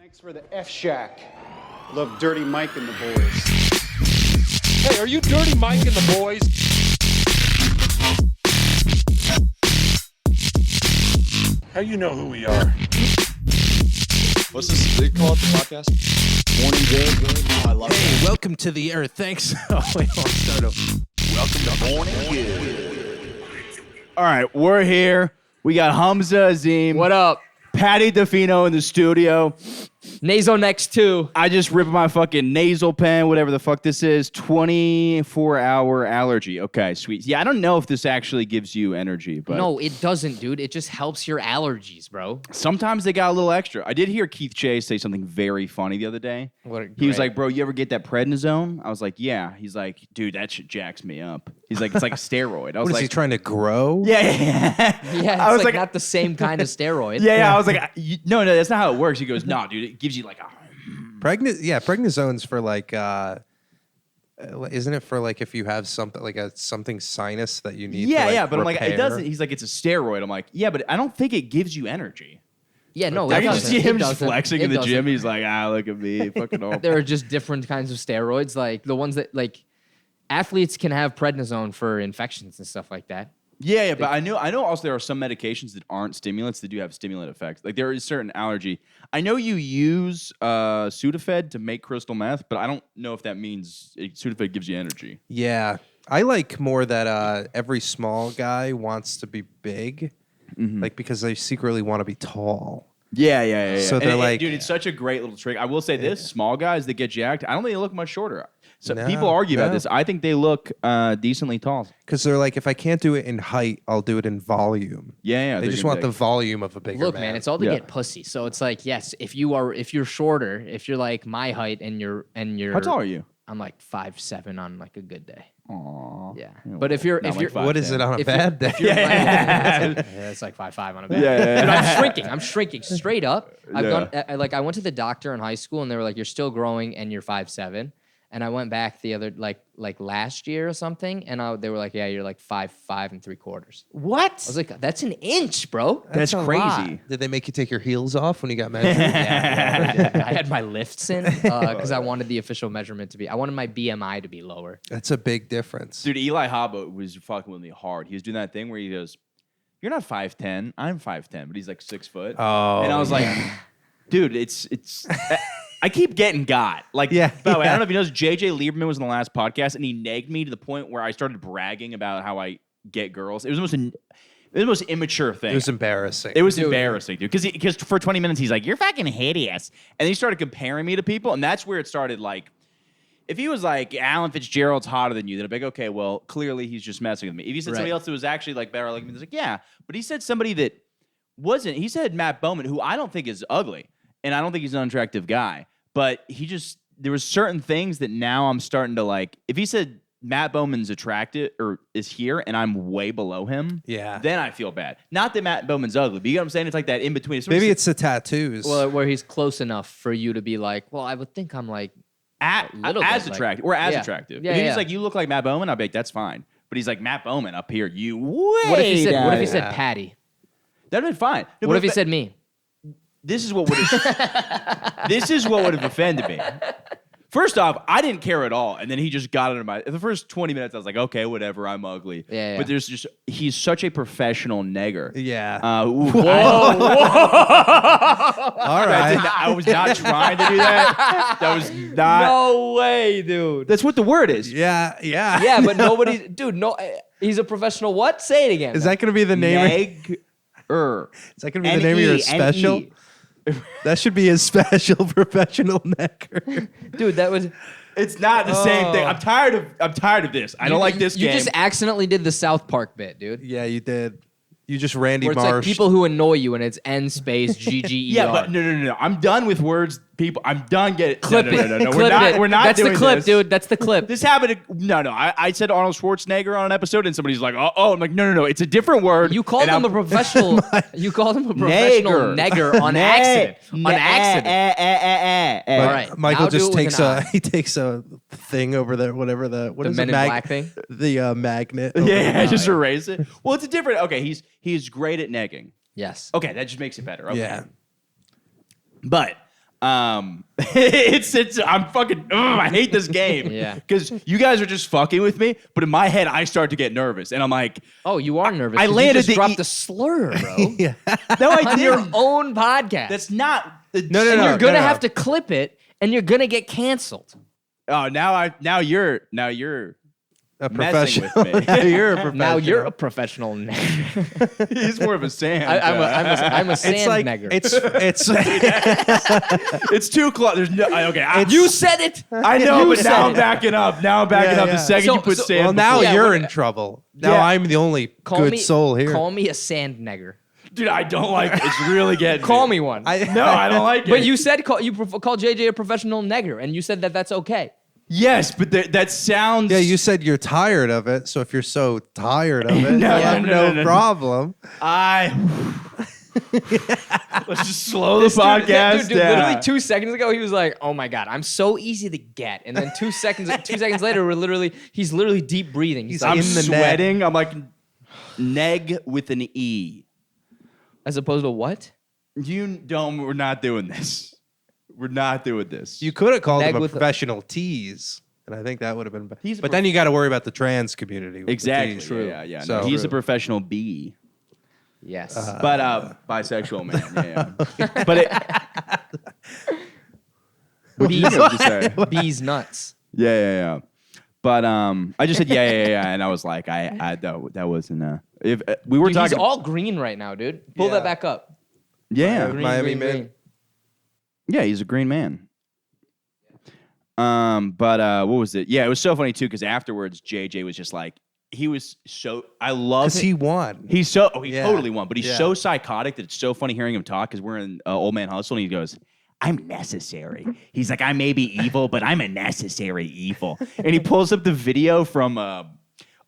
Thanks for the F Shack. Love Dirty Mike and the boys. Hey, are you Dirty Mike and the boys? How you know who we are? What's this they call it, the podcast? Morning Good. Oh, I love Hey, welcome to the Earth. Thanks. Oh, wait, I'll start over. Welcome to Morning Good. All right, we're here. We got Humzah, Azeem. What up? Paddy, Defino in the studio. Naso next two. I just ripped my fucking nasal pen, whatever the fuck this is. 24-hour allergy. Okay, sweet. Yeah, I don't know if this actually gives you energy, but No, it doesn't, dude. It just helps your allergies, bro. sometimes they got a little extra. I did hear Keith Chase say something very funny the other day. He was like, bro, you ever get that prednisone? I was like, yeah. He's like, dude, that shit jacks me up. He's like, it's like a steroid. I was What is like, he trying to grow? yeah. yeah, it's I was like not the same kind of steroid. Yeah, I was like, no, that's not how it works. He goes, no, dude, it gives you like a... Prednisone's for like, isn't it for like if you have something like something sinus that you need? to, like, but I'm like, it repair? doesn't. He's like, it's a steroid. I'm like, yeah, but I don't think it gives you energy. Yeah, no, I it can just doesn't. see him It just doesn't. flexing It in the doesn't. gym. He's like, look at me, fucking all. There are just different kinds of steroids, like the ones that like athletes can have prednisone for infections and stuff like that. Yeah, but I know also there are some medications that aren't stimulants that do have stimulant effects. Like there is certain allergy. I know you use Sudafed to make crystal meth, but I don't know if that means Sudafed gives you energy. Yeah, I like more that every small guy wants to be big, like because they secretly want to be tall. Yeah. So And they're like- dude, it's such a great little trick. I will say this: small guys that get jacked, I don't think they look much shorter. So No, people argue about no. this. I think they look decently tall. Because they're like, if I can't do it in height, I'll do it in volume. Yeah. They they're just gonna want be the volume of a bigger Look, man, it's all to Yeah. get pussy. So it's like, yes, if you're shorter, if you're like my height and you're How tall are you? I'm like 5'7" on like a good day. Aww. Yeah, but if you're Not like What is it on a if bad day? it's like 5'5" on a bed. Yeah. Dude, I'm shrinking straight up. I've Yeah. gone I went to the doctor in high school and they were like, you're still growing and you're 5'7". And I went back the other like last year or something, and they were like, yeah, you're like 5'5 3/4". What? I was like, that's an inch, bro. That's a crazy. lot. Did they make you take your heels off when you got measured? Yeah, I had my lifts in because I wanted the official measurement to be. I wanted my BMI to be lower. That's a big difference. Dude, Eli Hobbo was fucking with me hard. He was doing that thing where he goes, "You're not 5'10". I'm 5'10", but he's like 6 foot. Oh, and I was like, dude, it's. I keep getting got. Like, Yeah, by the way, I yeah. don't know if you know this, JJ Lieberman was in the last podcast, and he nagged me to the point where I started bragging about how I get girls. It was the most immature thing. It was embarrassing. It was Dude. embarrassing, dude. Because for 20 minutes, he's like, "You're fucking hideous," and then he started comparing me to people, and that's where it started. Like, if he was like, "Alan Fitzgerald's hotter than you," then I'd be like, "Okay, well, clearly he's just messing with me." If he said somebody Right. else that was actually like better, like me, it's like, "Yeah," but he said somebody that wasn't. He said Matt Bowman, who I don't think is ugly, and I don't think he's an unattractive guy, but there was certain things that now I'm starting to like. If he said Matt Bowman's attractive or is here and I'm way below him, Yeah. then I feel bad. Not that Matt Bowman's ugly, but you know what I'm saying? It's like that in between. Maybe it's the tattoos. Well, where he's close enough for you to be like, well, I would think I'm like, as little bit, like- attractive or as Yeah. attractive. Yeah, If he's yeah. like, you look like Matt Bowman, I'll be like, that's fine. But he's like, Matt Bowman up here, you way what if he said, what if he down. said Yeah. Paddy? That'd been fine. No, What but if he said me? this is what would have this is what would have offended me. First off, I didn't care at all, and then he just got into my. The first 20 minutes, I was like, okay, whatever, I'm ugly. Yeah. But he's such a professional negger. yeah. All right. I was not trying to do that. That was not. No way, dude. That's what the word is. Yeah. Yeah, but nobody, dude. No, he's a professional. What? Say it again. Is that going to be the name? Neg-er. Is that going to be the name of your special? N-E. That should be his special professional necker. dude? That was. It's not the same thing. Oh. I'm tired of this. I don't like this You game. just accidentally did the South Park bit, dude. Yeah, you did. You just Randy Where it's Marsh. like people who annoy you, and it's N space GGER. yeah, but no. I'm done with words. People, I'm done getting. Clip no. it. We're Clip not. it. We're not That's doing the clip, this. dude. That's the clip. This happened. I said Arnold Schwarzenegger on an episode, and somebody's like, "Oh." I'm like, "No. It's a different word." You called And him I'm- a professional. You called him a professional negger on accident. On accident. All All right. Michael I'll do just it with takes an he takes a thing over there, whatever what The is Men it? in Black thing. The magnet. over Yeah, there. just erase it. Well, it's a different. Okay, he's great at negging. Yes. Okay, that just makes it better. Okay. Yeah. But It's I'm fucking I hate this game. Yeah. Because you guys are just fucking with me, but in my head I start to get nervous and I'm like, Oh, you are nervous. I 'cause landed you just the dropped a slur, bro. Yeah. no, I On your didn't. own podcast. That's not the No, and you're gonna no. have to clip it, and you're gonna get canceled. Oh, now you're A messing professional. with me. You're a professional. Now you're a professional nigger. He's more of a sand. I'm a It's sand like nigger. it's It's too close. There's no. Okay, you said it. I know, You but said now I'm it. backing up. Now I'm backing Yeah, up. yeah. The second So- you put so- sand. well, now before- Yeah, you're what- in trouble. Now Yeah. I'm the only Call good me, soul here. Call me a sand nigger. dude, I don't like it. It's really getting. Call me one. No, I don't like it. But you said call JJ a professional nigger, and you said that that's okay. yes, but that sounds. Yeah, you said you're tired of it. So if you're so tired of it, No, I have no, no, no. problem. Let's just slow the podcast Dude, down. literally 2 seconds ago, he was like, "Oh my god, I'm so easy to get," and then 2 seconds later, he's literally deep breathing. He's I'm like, in the sweating. I'm like neg with an E. as opposed to what? We're not doing this. We're not doing this. You could have called Neg him a with a- professional tease, and I think that would have been better. He's a But then you got to worry about the trans community. with the exactly. tease. Yeah. So- No, he's a professional B. Yes. But bisexual man. Yeah. But it. What did you have to say? Bees nuts. Yeah. But I just said yeah, and I was like, that wasn't. If we were Dude, he's talking, all green right now, dude. Pull Yeah. that back up. yeah, Green, Miami green, man. green. yeah, he's a green man. But what was it? Yeah, it was so funny too because afterwards, JJ was just like, he was so. I love Because he won. He's so. Oh, he Yeah. totally won. But he's Yeah. so psychotic that it's so funny hearing him talk because we're in Old Man Hustle and he goes, "I'm necessary." He's like, "I may be evil, but I'm a necessary evil." And he pulls up the video from A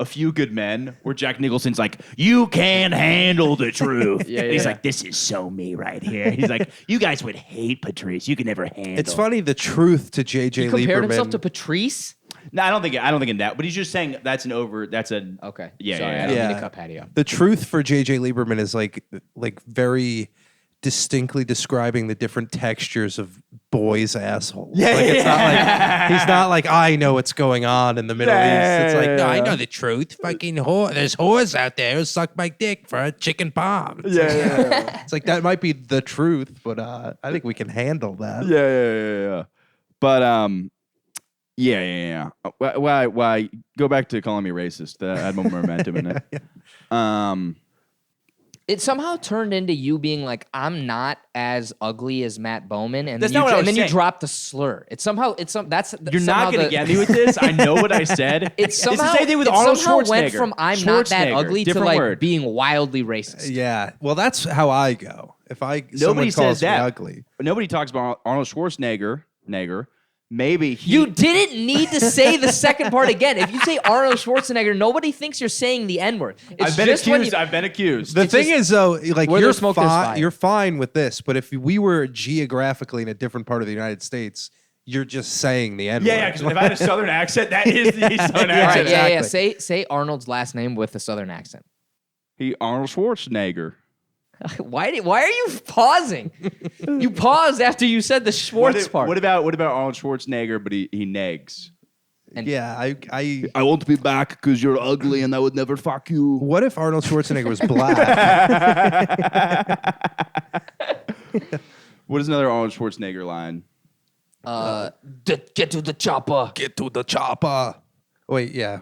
Few Good Men where Jack Nicholson's like, "You can't handle the truth." Yeah, And he's yeah. like, "This is so me right here." He's like, "You guys would hate Patrice. You can never handle." It's funny the truth to JJ He compared Lieberman. himself to Patrice. No, I don't think in that. But he's just saying that's an. Okay. Yeah, Sorry, yeah, I don't yeah. mean to cut Paddy off. The truth for JJ Lieberman is like very distinctly describing the different textures of boys' assholes. Yeah, like, it's not yeah. like he's not like I know what's going on in the Middle Yeah, East. It's like no, I yeah. know the truth. Fucking whore. There's whores out there who suck my dick for a chicken palm. It's like, it's like that might be the truth, but I think we can handle that. Yeah. But yeah. Why go back to calling me racist? That had more momentum in it. It somehow turned into you being like, "I'm not as ugly as Matt Bowman," and That's then, not what I and was then you saying. dropped the slur. It's somehow that's You're somehow not gonna the- get me with this. I know what I said. It's somehow the same thing with it Arnold somehow Schwarzenegger. went from "I'm not that Schwarzenegger, ugly" to different like word. being wildly racist. Yeah. Well, that's how I go. If Nobody someone says calls that. me ugly. Nobody talks about Arnold Schwarzenegger. Maybe he, You didn't need to say the second part again. If you say Arnold Schwarzenegger, nobody thinks you're saying the N-word. It's I've been just when accused. you- I've been accused. The It's thing just- is, though, like where you're there's smoke, there's fire. you're fine with this, but if we were geographically in a different part of the United States, you're just saying the N-word. yeah, because if I had a southern accent, that is the southern All Yeah, right, accent. yeah. exactly. Say Arnold's last name with a southern accent. He Arnold Schwarzenegger. Why are you pausing? You paused after you said the Schwartz part. What about Arnold Schwarzenegger? But he negs. Yeah, I. I want to be back because you're ugly and I would never fuck you. What if Arnold Schwarzenegger was black? What is another Arnold Schwarzenegger line? Get to the chopper. Get to the chopper. Wait, yeah.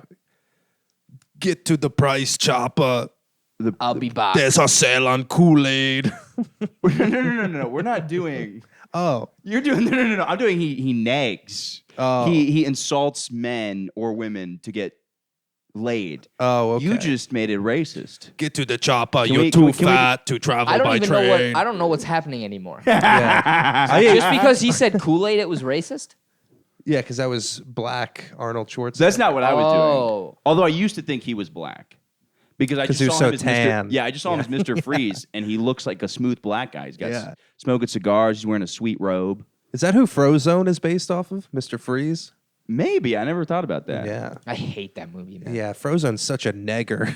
Get to the price chopper. I'll be back. There's a sale on Kool-Aid. No. We're not doing. Oh, You're doing no. I'm doing he nags. Oh. He insults men or women to get laid. oh, okay. You just made it racist. get to the chopper. Can You're we- too can we- fat to travel I don't by even train. know what I don't know what's happening anymore. Yeah, Just because he said Kool-Aid, it was racist. yeah, because that was black Arnold Schwarzenegger. That's not what I was doing. Oh. Although I used to think he was black. Because I 'Cause just he was saw so him as tan. Mr. Yeah, I just saw him as Mr. Freeze, and he looks like a smooth black guy. He's got Yeah. smoking cigars. He's wearing a sweet robe. Is that who Frozone is based off of? Mr. Freeze? Maybe I never thought about that. Yeah. I hate that movie, man. Yeah, Frozone's such a negger.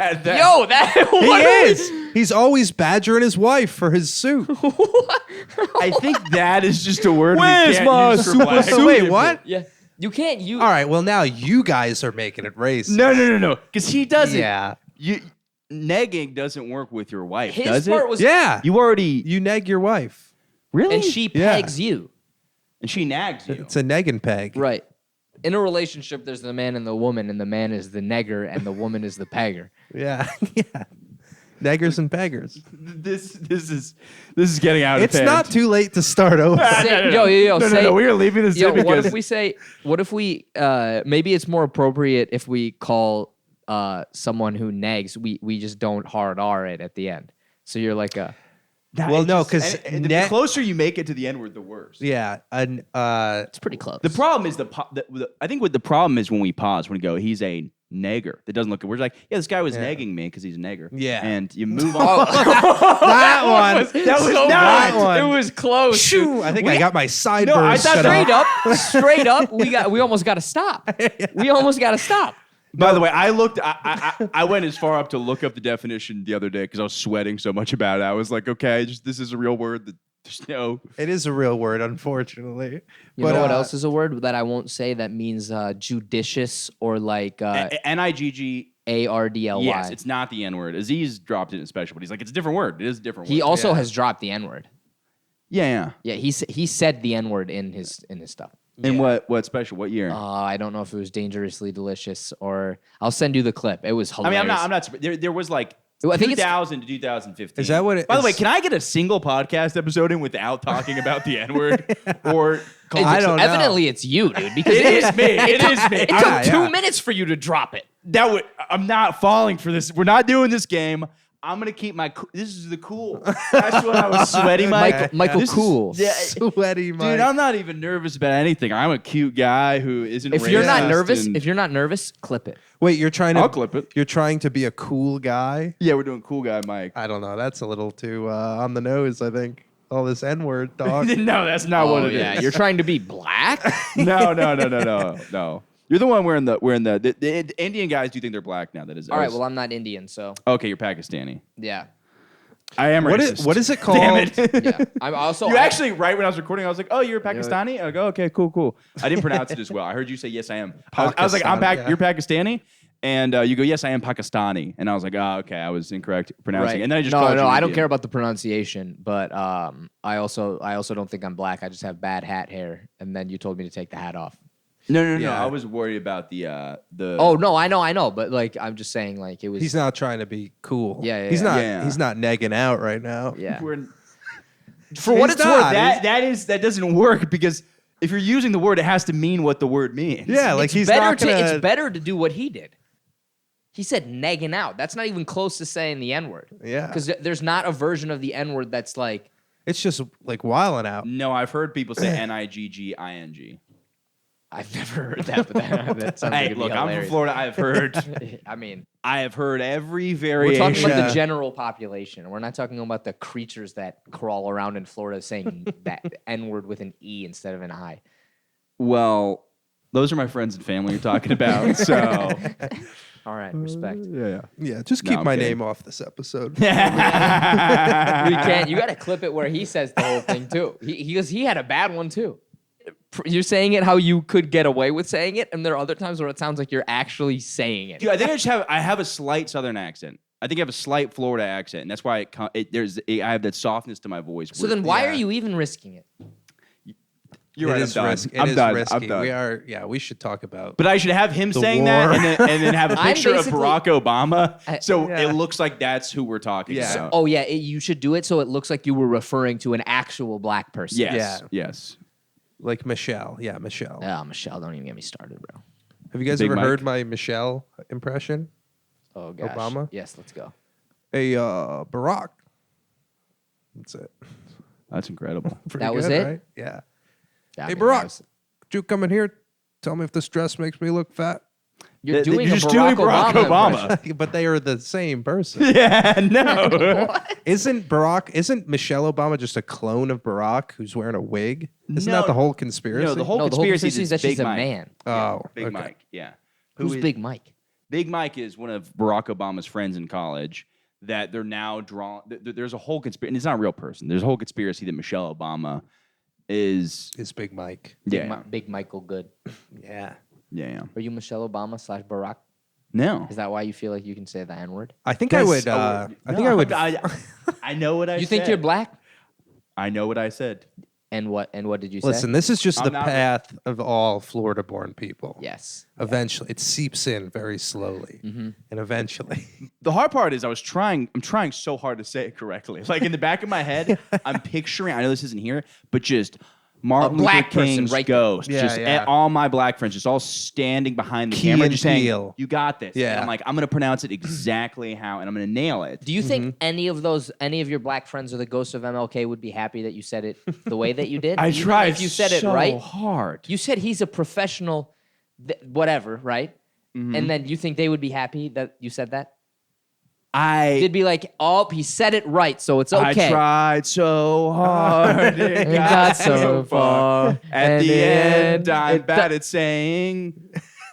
had that. Yo, that He what are we- is. He's always badgering his wife for his suit. I think that is just a word Where's we can't my use for super black. suit? Wait, what? Yeah, you can't use. All right, well, now you guys are making it racist. No. Because he doesn't. Yeah. Negging doesn't work with your wife, His does part it? was Yeah. You already You neg your wife. really, and she Yeah. pegs you. and she nags you. It's a negging peg. Right. In a relationship, there's the man and the woman, and the man is the negger, and the woman is the pegger. Yeah. Yeah. Neggers and peggers. This is getting out of It's hand. not too late to start over. Say- No, say, we are leaving this yo, in what because if we say? What if we? Maybe it's more appropriate if we call someone who nags. We just don't hard R it at the end. So you're like a. Well, no, 'cause the ne- closer you make it to the end word, the worse. Yeah. And It's pretty close. The problem is I think what the problem is when we pause, when we go, he's a negger. That doesn't look good. We're like, yeah, this guy was negging me because he's a negger. Yeah. And you move on. that one. That was so not that one. It was close. Shoo, I think I got my sideburns I thought set Straight up. straight up. We almost got to stop. We almost got to stop. By the way, I went as far up to look up the definition the other day because I was sweating so much about it. I was like, okay, this is a real word. There's no. It is a real word, unfortunately. You know what else is a word that I won't say that means judicious or like Nigg. ARDLY? Yes, it's not the N word. Aziz dropped it in special, but he's like, it's a different word. It is a different word. He also Yeah. has dropped the N word. Yeah. Yeah, he said the N word in his stuff. And what special? What year? I don't know if it was dangerously delicious or I'll send you the clip. It was I hilarious. mean, I'm not. There was like I think it's- 2000 to 2015. Is that what it By the way, is? can I get a single podcast episode in without talking about the N word? Or I don't know. Evidently, it's you, dude. Because It is me. It is me. It took Yeah, 2 yeah. minutes for you to drop it. I'm not falling for this. We're not doing this game. I'm gonna keep my. This is the cool. That's what I was sweaty, Mike. Michael This is- Cool. Yeah, Sweaty Mike. dude, I'm not even nervous about anything. I'm a cute guy who isn't. If you're not racist nervous, and- if you're not nervous, clip it. Wait, you're trying to I'll clip it. You're trying to be a cool guy? Yeah, we're doing cool guy, Mike. I don't know. That's a little too on the nose, I think. All this N-word talk. No, that's not what it is. yeah, you're trying to be black. No. You're the one wearing the Indian guys do think they're black now. That is. All right, well, I'm not Indian, so Okay, you're Pakistani. yeah. I am What racist. is it called? Damn it. Yeah. I'm also You actually, right when I was recording, I was like, "Oh, you're Pakistani." I go, "Okay, cool." I didn't pronounce it as well. I heard you say, "Yes, I am." I was like, "I'm Pakistani, yeah. You're Pakistani," and you go, "Yes, I am Pakistani," and I was like, "Oh, okay, I was incorrect pronouncing." right. And then I just no, called you I don't Indian. care about the pronunciation, but I also don't think I'm black. I just have bad hat hair, and then you told me to take the hat off. No. Yeah. I was worried about the. Oh no, I know, but like I'm just saying, like it was. He's not trying to be cool. Yeah, He's yeah. not. Yeah. He's not negging out right now. Yeah. For what He's it's not. worth, that doesn't work because if you're using the word, it has to mean what the word means. Yeah, like It's he's better not gonna. it's better to do what he did. He said negging out. That's not even close to saying the N word. Yeah. Because there's not a version of the N word that's like. It's just like wilding out. No, I've heard people say Nigging. I've never heard that, but that sounds like Hey, it'd be look, I'm from hilarious. Florida. I've heard. I mean, I have heard every we're variation. talking about Yeah. the general population. We're not talking about the creatures that crawl around in Florida saying that N word with an E instead of an I. Well, those are my friends and family you're talking about. So All right, respect. yeah. Yeah, just No, keep I'm my kidding. name off this episode. We can't. You got to clip it where he says the whole thing too. He goes. He had a bad one too. You're saying it how you could get away with saying it, and there are other times where it sounds like you're actually saying it. Dude, I think I have a slight Southern accent. I think I have a slight Florida accent, and that's why I have that softness to my voice. So then, why Yeah. are you even risking it? You're It right. is I'm done. risky. I'm It is done. risky. I'm done. We are. Yeah, we should talk about. But I should have him The saying war. that, and then have a I'm picture of basically- Barack Obama, so Yeah. it looks like that's who we're talking Yeah. about. Oh yeah, you should do it so it looks like you were referring to an actual black person. Yes. Yeah. Yes. like Michelle. Yeah, Michelle. Oh, Michelle, don't even get me started, bro. Have you guys Big ever Mike. heard my Michelle impression? Oh gosh. Obama? Yes, let's go. Hey, Barack. That's it. That's incredible. Pretty That was good, it? right? Yeah. Yeah, I Hey, mean, Barack. that was- Could you come in here? Tell me if this dress makes me look fat. You're doing You're a just Barack doing Barack Obama. impression. But they are the same person. Yeah, no. Isn't Michelle Obama just a clone of Barack who's wearing a wig? Isn't No. that the whole conspiracy? No, the whole No, the whole conspiracy conspiracy is that Big she's a Mike. man. Oh, Big okay. Mike. Yeah. Who's is- Big Mike? Big Mike is one of Barack Obama's friends in college that they're now drawn. There's a whole conspiracy, and it's not a real person. There's a whole conspiracy that Michelle Obama is Big Mike. Big Michael Good. Yeah. Yeah. Are you Michelle Obama / Barack? No. Is that why you feel like you can say the N-word? I think I would. I think I would. I know what I said. You think you're black? I know what I said. And what did you say? Listen, this is just I'm the not- path of all Florida-born people. Yes. Eventually, it seeps in very slowly, and eventually, The hard part is I'm trying so hard to say it correctly. Like in the back of my head, I'm picturing, I know this isn't here, but just Martin Luther black person King's right there. ghost. Yeah, just yeah. all my black friends just all standing behind the Key camera and just saying, Peele. you got this. Yeah. And I'm like, I'm going to pronounce it exactly how, and I'm going to nail it. Do you think any of your black friends or the ghosts of MLK would be happy that you said it the way that you did? I Even tried if you said so it right. hard. You said he's a professional, whatever, right? And then you think they would be happy that you said that? They'd be like, "Oh, he said it right, so it's okay." I tried so hard. It got so far. At the end, I'm bad at saying.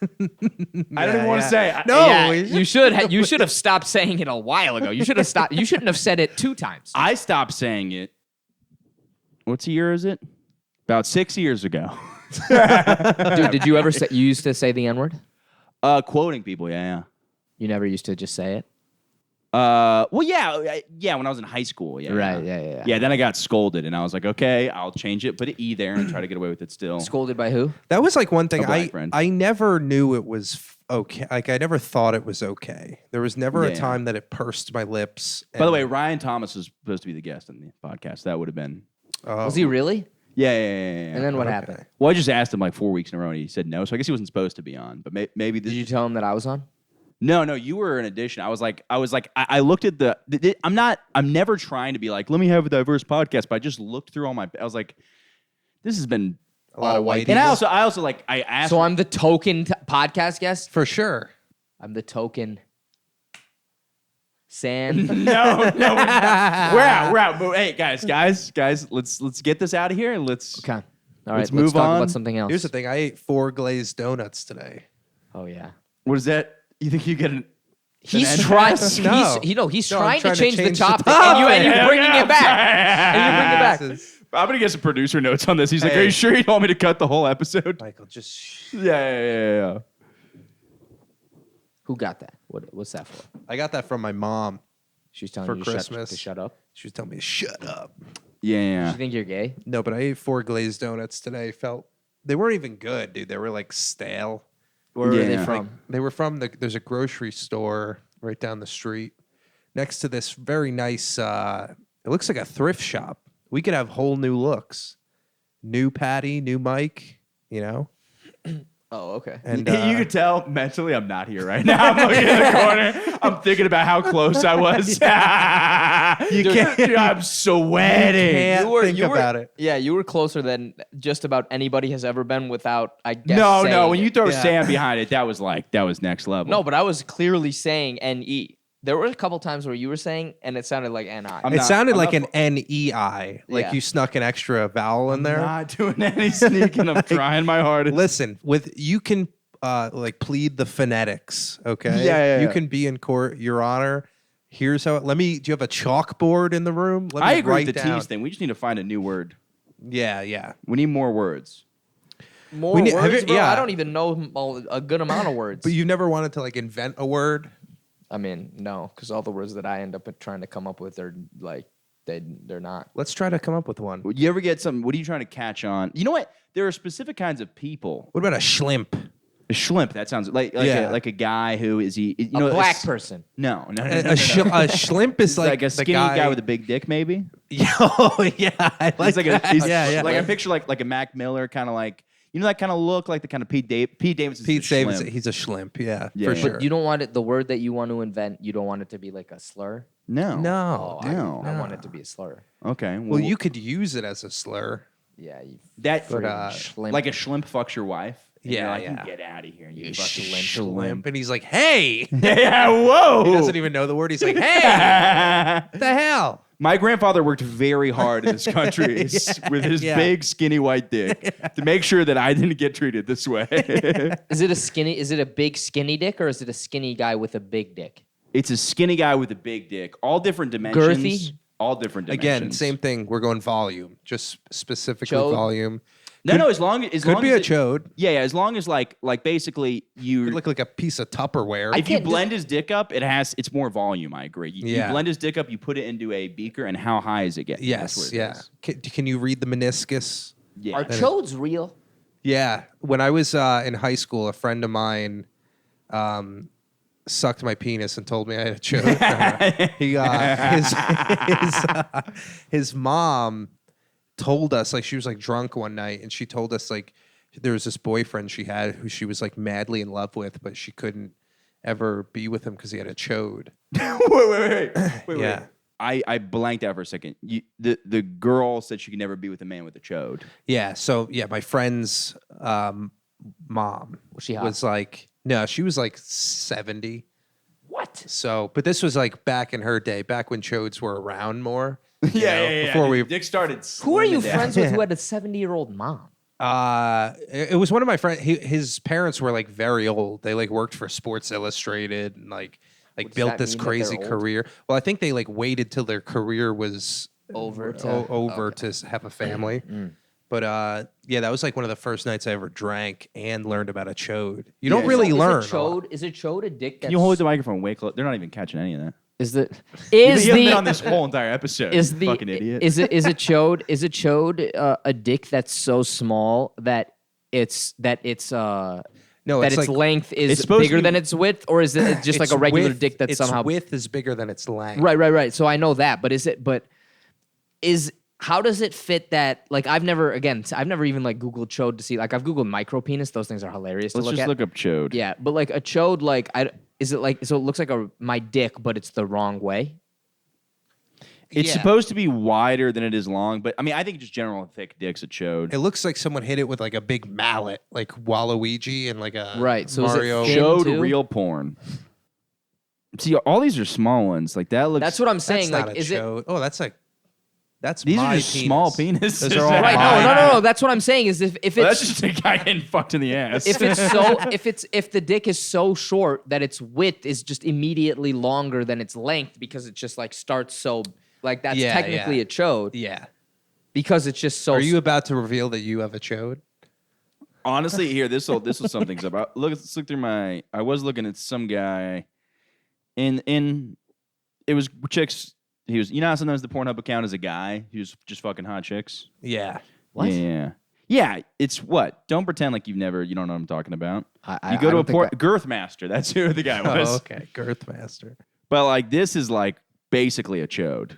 I don't even want to say it. Yeah, you should have stopped saying it a while ago. You should have stopped. You shouldn't have said it 2 times. I stopped saying it. What's year is it? About 6 years ago. Dude, did you ever say you used to say the N-word? Quoting people, yeah. You never used to just say it? Well, yeah, when I was in high school, yeah. Right, yeah. Yeah, then I got scolded, and I was like, okay, I'll change it, put an E there, and try to get away with it still. Scolded by who? that was like one thing A black friend. I never knew it was okay. Like I never thought it was okay. There was never a Yeah. time that it pursed my lips. By the way, Ryan Thomas was supposed to be the guest on the podcast. That would have been. Was he really? Yeah. And then what happened? Well, I just asked him like 4 weeks in a row, and he said no. So I guess he wasn't supposed to be on. But maybe this. Did you tell him that I was on? No, you were an addition. I looked at I'm never trying to be like, let me have a diverse podcast, but I just looked through I was like, this has been a lot of white. and I also like, I asked. So I'm the token podcast guest? for sure. I'm the token sand. no, we're out. But, hey, guys, let's get this out of here and let's. Okay. All right, Let's let's move talk on. about something else. Here's the thing. I ate 4 glazed donuts today. Oh, yeah. What is that? You think you get an? He's trying. No. He's No, I'm trying to trying to change the change the topic, topic. and you're bringing Okay, it back. And you bring it back. This is- I'm gonna get some producer notes on this. He's like, Hey. "Are you sure you don't want me to cut the whole episode?" Michael, just. Yeah. Who got that? What's that for? I got that from my mom. She's telling For you Christmas. to shut up. She was telling me to shut up. Yeah. You think you're gay? No, but I ate 4 glazed donuts today. They weren't even good, dude. They were like stale. Where are they Yeah. from? They were from there's a grocery store right down the street next to this very nice, it looks like a thrift shop. We could have whole new looks. New Paddy, new Mike, you know? Oh, okay. And You could tell mentally I'm not here right now. I'm looking in the corner. I'm thinking about how close I was. You can't. Dude, I'm sweating. can't think about it. Yeah, you were closer than just about anybody has ever been without, I guess. No. saying When it. you throw Yeah. Sam behind it, that was next level. No, but I was clearly saying NE. There were a couple times where you were saying, and it sounded like NI. It sounded I'm like not- an NEI, like Yeah. you snuck an extra vowel in there. Not doing any sneaking. I'm trying my hardest. Listen, you can like plead the phonetics, okay? Yeah. You can be in court, Your Honor. Here's how. Do you have a chalkboard in the room? Let me I agree write with the down. tease thing. We just need to find a new word. Yeah. We need more words. More We need- words, have you- bro? yeah. I don't even know a good amount of words. But you've never wanted to like invent a word? I mean, no, because all the words that I end up trying to come up with are like, they're not. Let's try to come up with one. You ever get something? What are you trying to catch on? You know what? There are specific kinds of people. What about a schlimp? A schlimp. That sounds like Yeah. a guy who is he? You A know, black person. No. A schlimp is Like a the skinny guy with a big dick, maybe. Oh yeah, I like He's like that. yeah. Like I picture like a Mac Miller kind of like that kind of look like the kind of Pete Davidson. Pete Davidson, he's a schlimp. Yeah, Yeah, for yeah. sure. But you don't want it, the word that you want to invent, you don't want it to be like a slur? No. No, No. I want it to be a slur. Okay. Well, you could use it as a slur. Yeah, you that But, schlimp. like a schlimp fucks your wife. And Yeah, you're like, yeah. You get out of here. You Schlimp, and he's like, "Hey." Yeah. Whoa. He doesn't even know the word. He's like, "Hey, what the hell?" My grandfather worked very hard in this country with his big, skinny white dick to make sure that I didn't get treated this way. Is it a big skinny dick or is it a skinny guy with a big dick? It's a skinny guy with a big dick. All different dimensions. Girthy? All different dimensions. Again, same thing. We're going volume, just specifically Chode? volume. No, as long as Could be a chode. Yeah, as long as like basically you Could look like a piece of Tupperware. if you blend his dick up, it's more volume. I agree. You Yeah. blend his dick up, you put it into a beaker, and how high is it getting? Yes, That's what it yeah. is. Can you read the meniscus? Yeah. Are chodes real? Yeah. When I was in high school, a friend of mine sucked my penis and told me I had a chode. His mom told us, like, she was like drunk one night and she told us like there was this boyfriend she had who she was like madly in love with, but she couldn't ever be with him because he had a chode. Wait. Yeah. I blanked out for a second. The girl said she could never be with a man with a chode. Yeah. So yeah, my friend's mom Was she hot? was like, no, she was like 70. What? So, but this was like back in her day, back when chodes were around more. Yeah. Before we, Dick started. Who are you slimming down. friends with who had a 70-year-old mom? it was one of my friends. His parents were like very old. They like worked for Sports Illustrated and like Does built that this mean that crazy they're old? career. Well, I think they like waited till their career was Over to- over to have a family. But yeah, that was like one of the first nights I ever drank and learned about a chode. You don't really learn. Is a chode a dick? Can you hold the microphone way close? They're not even catching any of that. Is the You is haven't been the on this whole entire episode. is you the fucking idiot. is a chode a dick that's so small that its No, that it's its like length it's is supposed to bigger be- than its width, or is it just like its a regular width- dick that's its somehow width is bigger than its length. right. So I know that, but how does it fit that? Like I've never even like Googled chode to see. Like I've Googled micro penis. Those things are hilarious to Let's look just at. look up chode. Yeah, but like a chode, like is it like so? It looks like my dick, but it's the wrong way. It's Yeah. supposed to be wider than it is long, but I mean, I think just general thick dick's a chode. It looks like someone hit it with like a big mallet, like Waluigi and like a Right, so is it Mario. thin? Chode too? real porn. See, all these are small ones. Like that looks. That's what I'm That's saying. not Like, a is it chode. Oh, that's These my are just penis. small penises. Those are all right? my- No. That's what I'm saying. Is if it's Well, that's just a guy getting fucked in the ass. if the dick is so short that its width is just immediately longer than its length because it just like starts so like that's Yeah, technically yeah. a chode Yeah. because it's just so. Are you about to reveal that you have a chode? Honestly, here this will sum things up. Let's look through my. I was looking at some guy, in it was chicks. He was, you know how sometimes the Pornhub account is a guy who's just fucking hot chicks. Yeah. What? Yeah. It's what? Don't pretend like you don't know what I'm talking about. You go I to a don't think Girth Master. That's who the guy was. Oh, okay. Girth Master. But like this is like basically a chode.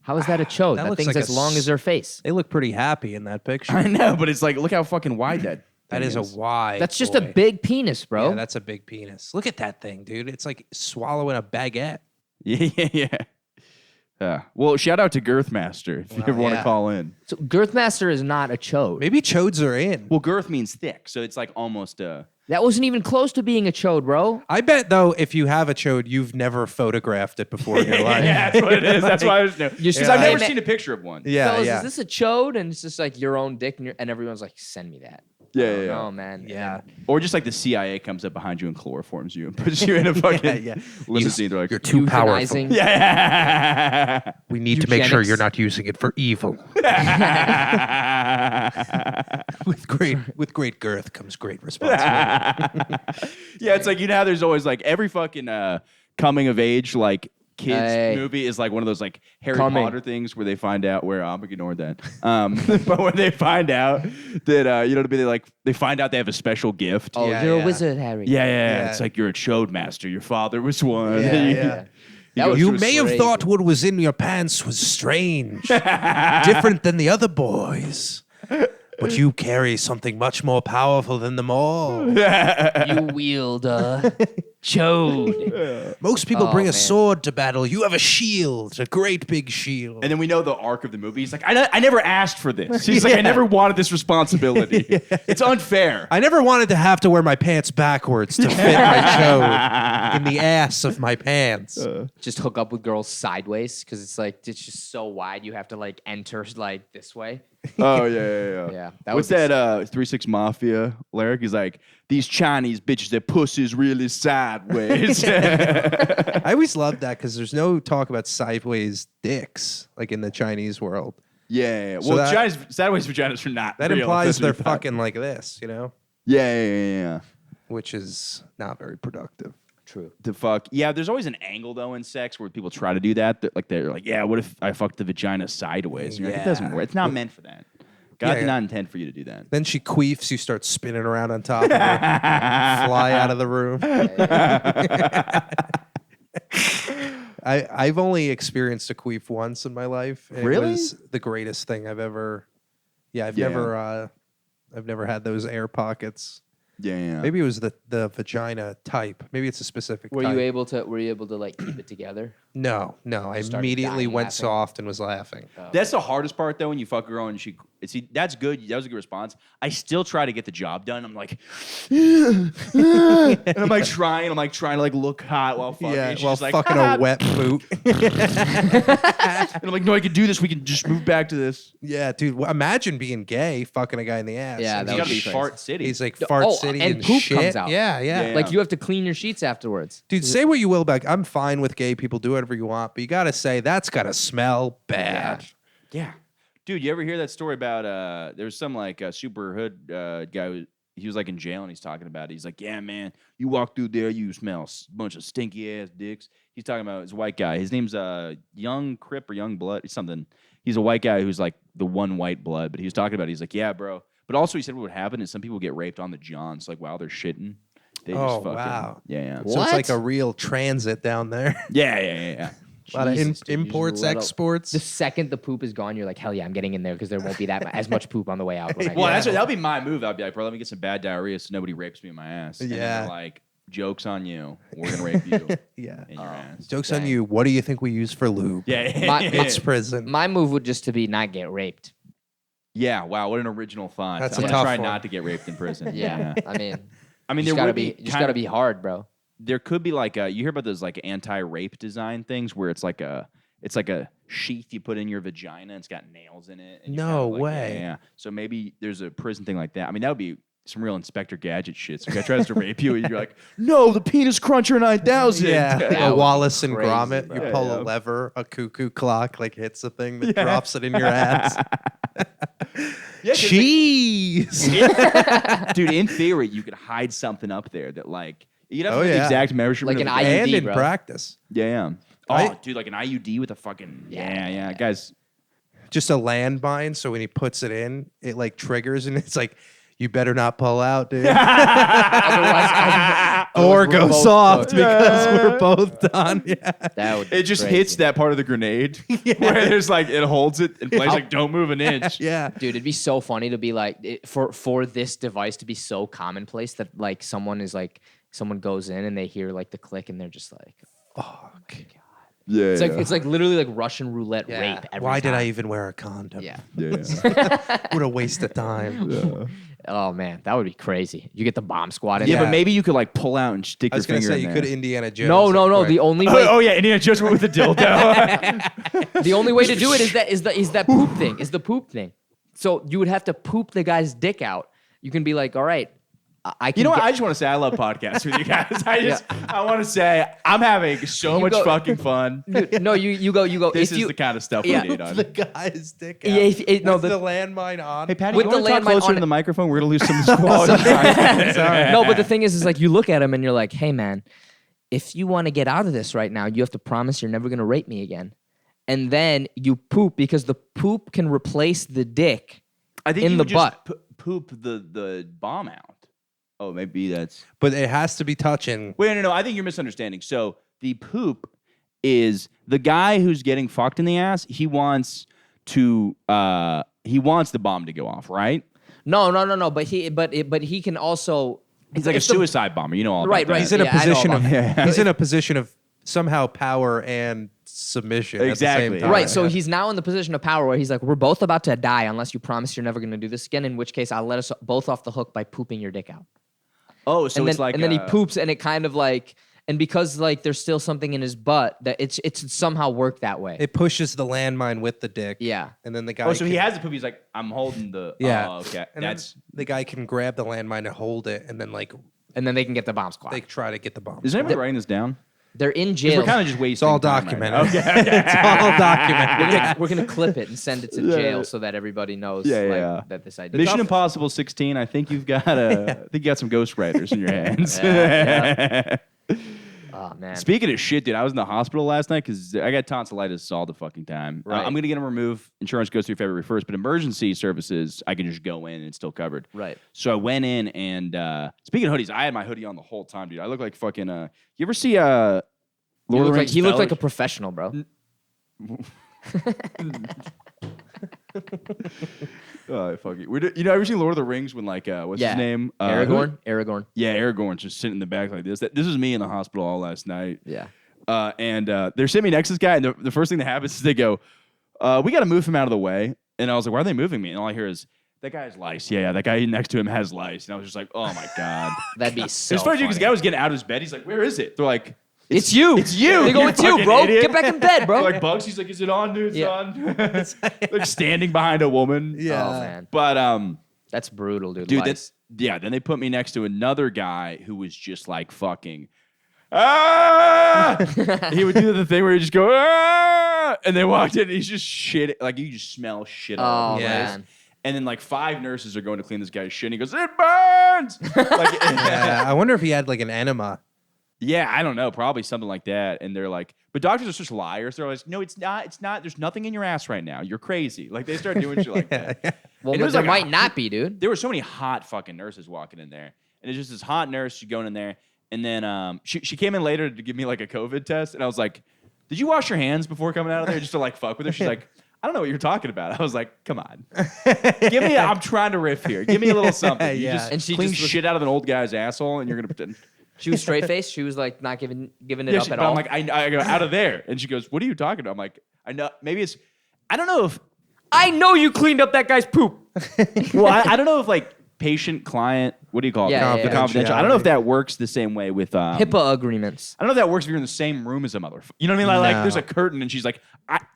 How is that a chode? That That looks thing's like as a long s- as their face. They look pretty happy in that picture. I know, but it's like look how fucking wide that. That thing is a wide. That's just a boy. big penis, bro. Yeah, that's a big penis. Look at that thing, dude. It's like swallowing a baguette. Yeah. Well, shout out to Girth Master if you Well, ever want to yeah. call in. So Girthmaster is not a chode. Maybe chodes are in. Well, girth means thick, so it's like almost That wasn't even close to being a chode, bro. I bet though, if you have a chode, you've never photographed it before in your life. Yeah, that's what it is. That's why I was because just I've like, never hey, seen a picture of one. Yeah, Fellas, yeah. is this a chode? And it's just like your own dick, and everyone's like, send me that. Oh man. Yeah. Or just like the CIA comes up behind you and chloroforms you and puts you in a fucking yeah. limousine. They're like, You're too powerful. Euthanizing. yeah. We need to make sure Eugenics. you're not using it for evil. with great girth comes great responsibility. Yeah, it's like, you know how there's always like every fucking coming of age like kids Hey. movie is like one of those like Harry Coming. Potter things where they find out where I'm ignored that. But when they find out that you know what I mean, they find out they have a special gift. Oh, Yeah, you're yeah. a wizard, Harry. Yeah. It's like you're a chode master. Your father was one. Yeah. That was You just may have crazy. thought what was in your pants was strange, different than the other boys. But you carry something much more powerful than them all. You wield chode. Most people Oh, bring a man. sword to battle. You have a shield, a great big shield. And then we know the arc of the movie. He's like, I never asked for this. He's like, I never wanted this responsibility. It's unfair. I never wanted to have to wear my pants backwards to fit my chode in the ass of my pants. Just hook up with girls sideways because it's just so wide. You have to like enter like this way. Oh, yeah. Yeah. What's that 3-6 Mafia lyric? He's like, these Chinese bitches, their pussy's really sideways. I always loved that because there's no talk about sideways dicks like in the Chinese world. Yeah. So Well, that- Chinese sideways vaginas are not That real. implies That's they're what you thought. fucking like this, you know, Yeah. which is not very productive. True. To fuck. Yeah, there's always an angle, though, in sex where people try to do that. They're like, yeah, what if I fucked the vagina sideways? And you're like, it doesn't work. It's not meant for that. God did not intend for you to do that. Then she queefs, you start spinning around on top of her, fly out of the room. I've only experienced a queef once in my life. And Really? It was the greatest thing I've ever. Yeah, I've never had those air pockets. Yeah. Maybe it was the vagina type. Maybe it's a specific Were type. you able to like keep it together? No. I started immediately dying went laughing? soft and was laughing. That's the hardest part, though, when you fuck a girl and see, that's good. That was a good response. I still try to get the job done. I'm like, and I'm like trying to like look hot while fucking. Yeah, And she's while just like, fucking a wet boot. And I'm like, no, I can do this. We can just move back to this. Yeah, dude. Imagine being gay, fucking a guy in the ass. Yeah, And that It's would gotta be be crazy. Fart City. He's like fart Oh, city and and poop shit. comes out. Yeah. Yeah. Like you have to clean your sheets afterwards. Dude, say what you will about. I'm fine with gay people. Do whatever you want, but you gotta say that's gotta smell bad. Yeah. Dude, you ever hear that story about there was some like super hood guy he was like in jail and he's talking about it. He's like, yeah, man, you walk through there, you smell a bunch of stinky ass dicks. He's talking about his white guy. His name's Young Crip or Young Blood, something. He's a white guy who's like the one white blood, but he was talking about it. He's like, yeah, bro. But also he said what would happen is some people get raped on the johns, like while they're shitting. They Oh, just fucking, wow. Yeah. So it's like a real transit down there. Yeah. A lot of Jesus, dude, you just imports, let exports. The second the poop is gone, you're like, hell yeah, I'm getting in there because there won't be as much poop on the way out. When I Well, get out. that'll be my move. I'll be like, bro, let me get some bad diarrhea so nobody rapes me in my ass. And then Yeah. they're like, joke's on you. We're gonna rape you Yeah. in your ass. Jokes on Dang. you. What do you think we use for lube? Yeah. My- It's prison. My move would just to be not get raped. Yeah. Wow. What an original thought. That's I'm a gonna tough try one. not to get raped in prison. Yeah, I mean, I mean, you there gotta would be. you just gotta be hard, bro. There could be like you hear about those like anti-rape design things where it's like a sheath you put in your vagina. And it's got nails in it. And you No kind of like, way. Yeah. So maybe there's a prison thing like that. I mean, that would be some real Inspector Gadget shit. So a guy tries to rape you, and you're like, no, the penis cruncher 9000. Yeah, That a would be Wallace and crazy, Gromit. bro. You pull a lever, a cuckoo clock like hits a thing that drops it in your ass. Yeah, 'cause Cheese. dude, in theory, you could hide something up there that like you'd have to Oh, know the yeah. exact measurement. Like of an the- IUD, And in bro. practice. Yeah. Oh, I- dude, like an IUD with a fucking yeah. Guys, Just a landmine, so when he puts it in, it like triggers and it's like, you better not pull out, dude. Otherwise, or we're go both soft cooked. because we're both done. Yeah. That would. it just hits that part of the grenade where there's like it holds it and plays like don't move an inch. Yeah. Dude, it'd be so funny to be like for this device to be so commonplace that like someone goes in and they hear like the click and they're just like, Fuck. Yeah. it's like literally like Russian roulette Yeah. rape. Every Why did I time. even wear a condom? Yeah. What a waste of time. Oh man, that would be crazy. You get the bomb squad in Yeah, there. but maybe you could like pull out and stick I was your going to finger say, in you there. could Indiana Jones. No. it quick. The only way. Oh yeah, Indiana Jones went with the dildo. The only way to do it is that poop thing. Is the poop thing. So you would have to poop the guy's dick out. You can be like, all right, I can. You know what? get- I just want to say I love podcasts with you guys. I want to say I'm having so You much go- fucking fun. Dude, no, you go. This if is you, the kind of stuff Yeah. we need on. The guy's dick out. Yeah, no, With the- the landmine on. Hey Patty, With you the want to talk landmine closer on to it. the microphone? We're gonna lose some of this quality. Sorry. No, but the thing is like you look at him and you're like, hey man, if you want to get out of this right now, you have to promise you're never gonna rape me again. And then you poop because the poop can replace the dick. I think In you the would just butt. poop the bomb out. Oh, maybe that's. But it has to be touching. Wait, no. I think you're misunderstanding. So the poop is the guy who's getting fucked in the ass. He wants the bomb to go off, right? No. But he can also He's like a suicide bomber. You know all about Right, that. right. He's in a Yeah, I know position about of he's in a position of somehow power and submission Exactly. at the same time. Right, so he's now in the position of power where he's like, we're both about to die unless you promise you're never going to do this again, in which case I'll let us both off the hook by pooping your dick out. Oh, so and it's then, like and then he poops, and it kind of like, and because like there's still something in his butt, that it's somehow worked that way. It pushes the landmine with the dick. Yeah. And then the guy Oh, so he can- has the poop. He's like, I'm holding the. Yeah. Oh, okay. And then That's. the guy can grab the landmine and hold it, and then like And then they can get the bomb squad. they try to get the bomb. Is anybody writing this down? They're in 'Cause jail. we're kind of just wasting. It's all time right documented. now. Okay. It's all documented. we're gonna clip it and send it to jail so that everybody knows that this idea. Mission Impossible 16. I think you've got I think you got some ghostwriters in your hands. Yeah. Oh man. Speaking of shit, dude, I was in the hospital last night because I got tonsillitis all the fucking time. Right. I'm gonna get them removed. Insurance goes through February 1st, but emergency services I can just go in and it's still covered. Right. So I went in and speaking of hoodies, I had my hoodie on the whole time, dude. I look like fucking. You ever see Lord of the Rings He looked like a Fellowship? professional, bro. Oh, fuck it. You know, ever seen Lord of the Rings when like what's his name? Aragorn. Yeah, Aragorn's just sitting in the back like this. This was me in the hospital all last night. Yeah. And they're sitting me next to this guy, and the first thing that happens is they go, "We got to move him out of the way." And I was like, "Why are they moving me?" And all I hear is, "That guy has lice." Yeah, that guy next to him has lice. And I was just like, "Oh my god." That'd be so It's funny because the funny. guy was getting out of his bed. He's like, "Where is it?" They're like, It's you. It's you. They go, you it's you, fucking bro. idiot." Get back in bed, bro. Like Bugs, he's like, "Is it on, dude? It's Yeah. on." Like standing behind a woman. Yeah. Oh man. But That's brutal, dude. dude, Lice. that's yeah. Then they put me next to another guy who was just like fucking. Ah! He would do the thing where he just go, ah! And they walked in and he's just shit. Like you just smell shit all Oh over the place. man. And then like 5 nurses are going to clean this guy's shit. And he goes, "It burns." Like, Yeah, I wonder if he had like an enema. yeah, I don't know, probably something like that. And they're like, but doctors are such liars. They're like, "No, it's not. It's not. There's nothing in your ass right now. You're crazy." Like they start doing shit like that. Well, And it but was there like might not be, dude. There were so many hot fucking nurses walking in there, and it's just this hot nurse. She's going in there, and then she came in later to give me like a COVID test, and I was like, "Did you wash your hands before coming out of there just to like fuck with her?" She's like, "I don't know what you're talking about." I was like, "Come on, give me. I'm trying to riff here. Give me a little something. You Yeah. just And she clean just was- shit out of an old guy's asshole, and you're gonna pretend." She was straight faced. She was like not giving it Yeah, up at but all. I'm like, I go out of there, and she goes, "What are you talking about?" I'm like, I know maybe it's. I don't know if. I know you cleaned up that guy's poop. Well, I don't know if like patient client. What do you call it? Yeah, yeah, The yeah. confidential. I don't know if that works the same way with HIPAA agreements. I don't know if that works if you're in the same room as a motherfucker. You know what I mean? Like No. there's a curtain, and she's like,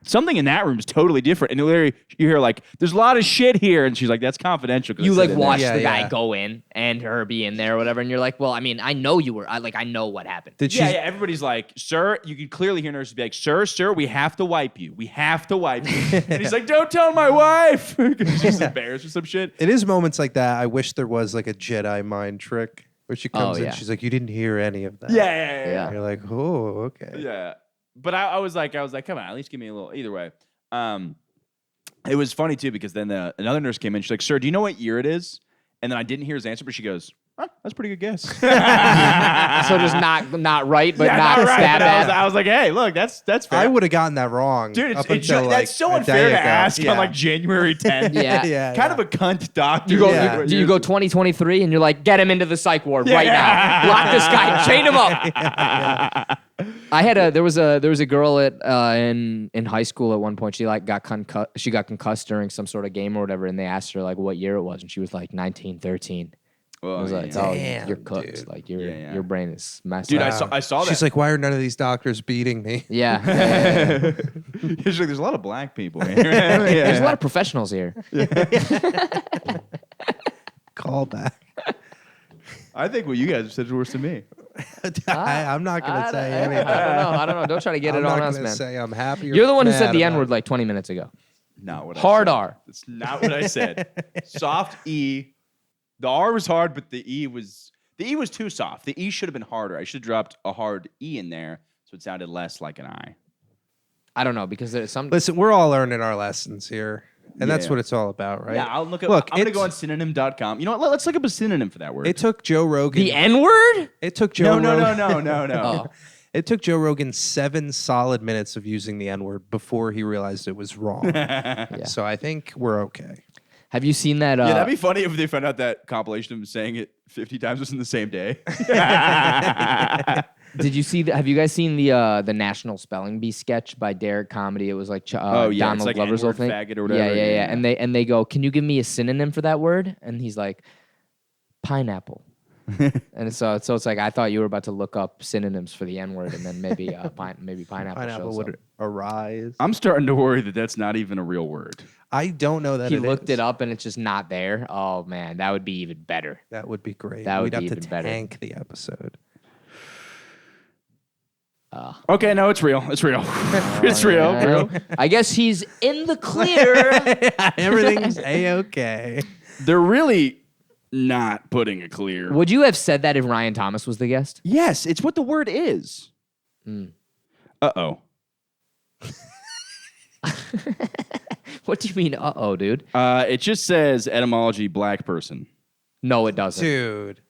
something in that room is totally different. And literally, you hear like, "There's a lot of shit here," and she's like, "That's confidential." 'cause You I like said in there." watch Yeah, the guy yeah. go in and her be in there or whatever, and you're like, well, I mean, I know you were. I know what happened. Did she? Yeah, yeah. Everybody's like, "Sir," you can clearly hear nurses be like, "Sir, we have to wipe you. We have to wipe you." And he's like, "Don't tell my wife," because she's embarrassed or some shit. It is moments like that. I wish there was like a Jedi mind trick where she comes in. yeah. She's like, "You didn't hear any of that." Yeah. Yeah. And you're like, "Oh, okay." Yeah. But I was like, come on, at least give me a little. Either way, it was funny too because then another nurse came in. She's like, "Sir, do you know what year it is?" And then I didn't hear his answer, but she goes, "Huh, that's a pretty good guess." So just not right, but Yeah, not right. stab But at. I was like, "Hey, look, that's fair." I would have gotten that wrong, Dude, up until like that's so a unfair day to ago. ask Yeah. on like January 10th. Yeah. Yeah, Kind of a cunt doctor. You go, Yeah. do you go 2023 and you're like, get him into the psych ward right Yeah. now. Lock this guy, chain him up. I had there was a girl at in high school at one point. She like got concussed during some sort of game or whatever, and they asked her like what year it was, and she was like 1913. Well, I was like, yeah. oh, Damn, you're cooked. dude. Like Yeah. your brain is messed Dude, up. I saw that. She's like, "Why are none of these doctors beating me?" Yeah. She's like, "There's a lot of black people here." There's a lot of professionals here. Call back. I think what you guys have said is worse than me. I'm not gonna say anything. I don't know. Don't try to get I'm it on not us, gonna man. say I'm happy. or You're the one who said mad the about N word it. like 20 minutes ago. Not what Hard I said. R. That's not what I said. Soft E. The R was hard, but the E was too soft. The E should have been harder. I should have dropped a hard E in there so it sounded less like an I. I don't know because there's some. Listen, we're all learning our lessons here, and that's Yeah. what it's all about, right? Yeah, I'll look up. Look, I'm gonna it's- go on synonym.com. You know what? Let's look up a synonym for that word. It took Joe Rogan. The N word? It took Joe. no. Rogan. Oh. It took Joe Rogan 7 solid minutes of using the N word before he realized it was wrong. So I think we're okay. Have you seen that? Yeah, that'd be funny if they found out that compilation of him saying it 50 times was in the same day. Did you see? Have you guys seen the National Spelling Bee sketch by Derek Comedy? It was like Donald it's like Glover's whole N-word thing. faggot or whatever. Yeah, yeah, Yeah, yeah. yeah. And they go, "Can you give me a synonym for that word?" And he's like, "Pineapple." And so it's like I thought you were about to look up synonyms for the N word, and then maybe maybe pineapple. Pineapple shows would up. arise. I'm starting to worry that that's not even a real word. I don't know that He it looked is. it up and it's just not there. Oh man, that would be even better. That would be great. That would We'd be have even to better. tank the episode. Okay, no, it's real. It's real. It's real, bro. I guess he's in the clear. Everything's a-okay. They're really not putting it clear. Would you have said that if Ryan Thomas was the guest? Yes, it's what the word is. Uh-oh. What do you mean? Uh-oh, dude. It just says etymology black person. No, it doesn't. Dude.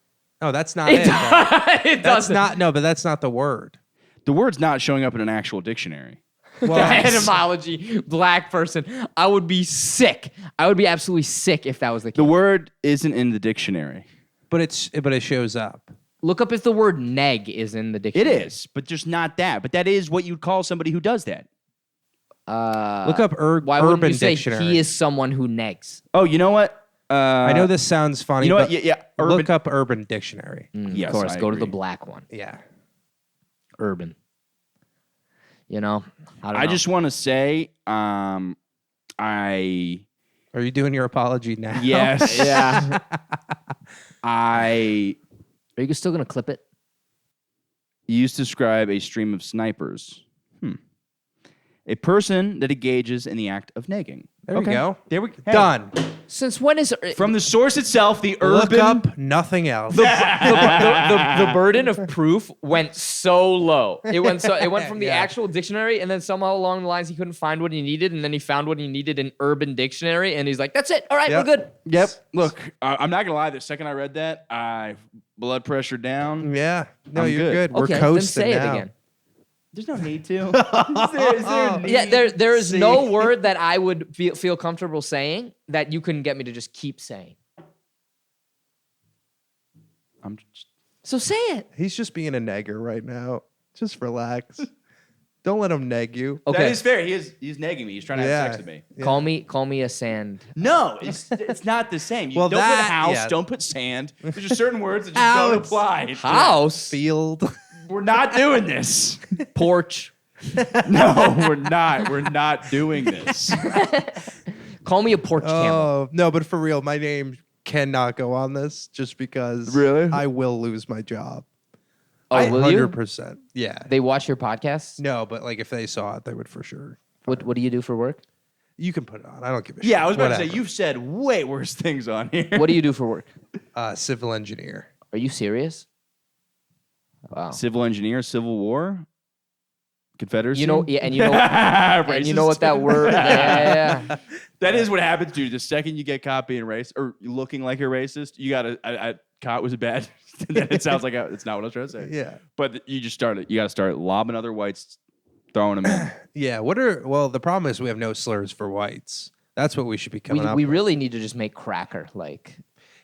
No, that's not it. though. It That's doesn't. not, no, but that's not the word. The word's not showing up in an actual dictionary. Well, Etymology, black person. I would be sick. I would be absolutely sick if that was the case. The word isn't in the dictionary. but it shows up. Look up if the word neg is in the It dictionary. is, but just not that. But that is what you'd call somebody who does that. Look up Why wouldn't Urban you say Dictionary. he is someone who negs? Oh, you know what? I know this sounds funny. You know what? but Yeah. look up Urban Dictionary. Yes, of course, I go to the agree. black one. Yeah. Urban. You know, I don't I know. just want to say, I Are you doing your apology now? yes, Yeah. I Are you still gonna clip it? used to describe a stream of snipers. A person that engages in the act of negging. There we go. There we go. Done. Since when is From the source itself, the Look urban. up nothing else. the burden of proof went so low. It went from the Yeah. actual dictionary, and then somehow along the lines he couldn't find what he needed, and then he found what he needed in Urban Dictionary, and he's like, "That's it. All right, Yep. we're good." Yep. Look, I'm not gonna lie. The second I read that, blood pressure down. Yeah. No, I'm you're good. good. We're Okay, then coasting say now. it again. There's no need to. Is there a need? Yeah, there is no word that I would feel comfortable saying that you couldn't get me to just keep saying. I'm just, So say it. He's just being a negger right now. Just relax. Don't let him neg you. That Okay. is fair. He's negging me. He's trying to have sex with me. Yeah. Call me a sand. No, it's not the same. You Well, don't put that- house, yeah. don't put sand. There's just certain words that just don't House. apply. House, Field. We're not doing this. porch. No, we're not. We're not doing this. Call me a porch camel. Oh, no, but for real, my name cannot go on this just because Really? I will lose my job. Oh, will you? 100%. Yeah. They watch your podcasts? No, but like if they saw it, they would for sure. What do you do for work? You can put it on. I don't give a shit. Yeah, I was about to Whatever. say, you've said way worse things on here. What do you do for work? Civil engineer. Are you serious? Wow. Civil engineer, Civil War, Confederacy. You know, yeah, and you know, and you know what that word? Yeah. That is what happens, dude. The second you get caught being racist or looking like you're racist, you gotta. Caught was bad. Then it sounds like it's not what I was trying to say. Yeah. But you just started. You got to start lobbing other whites, throwing them in. Yeah. The problem is we have no slurs for whites. That's what we should be coming up We with. really need to just make cracker like.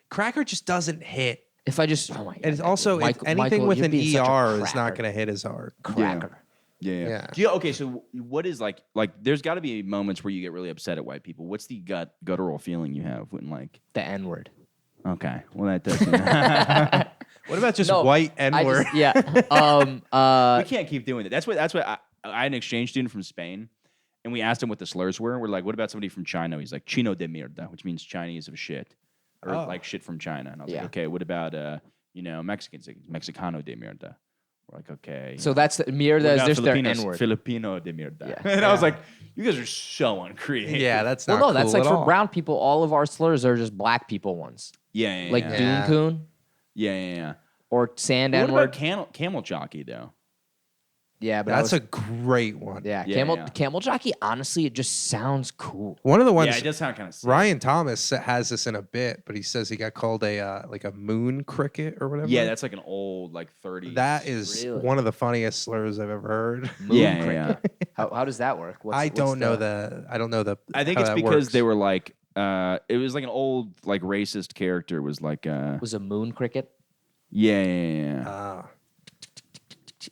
Cracker just doesn't hit. If I just, oh my god, And it's also, anything Michael, with you're an being such a ER is not cracker. going to hit as hard. Cracker. Yeah. Yeah. Okay, so what is like there's got to be moments where you get really upset at white people. What's the guttural feeling you have when like? The N word. Okay, well that doesn't. What about just No, white I N-word? just, yeah. We can't keep doing that. That's what I had an exchange student from Spain, and we asked him what the slurs were. We're like, what about somebody from China? He's like, Chino de mierda, which means Chinese of shit, or like shit from China. And I was Yeah. like, okay, what about Mexicans? Like, Mexicano de mierda. We're like, okay. So that's the mierda is just their N word. Filipino de mierda. Yeah. And I was like, you guys are so uncreative. Yeah, that's Well, not no, that's cool like at for all. brown people. All of our slurs are just black people ones, Yeah, like yeah. Yeah. Dune Coon Yeah. or Sand What N word. about camel jockey though? Yeah, but That's a great one. yeah. Yeah, Camel yeah. camel jockey. Honestly, it just sounds cool. One of the ones Yeah, it does sound kind of sick. Ryan Thomas has this in a bit, but he says he got called a moon cricket or whatever. Yeah, that's like an old 30s. that is Really? one of the funniest slurs I've ever heard. Moon Yeah. How does that work? I don't know the. I don't know the. I think how it's that because works. they were like It was like an old like racist character. Was like Was a moon cricket yeah.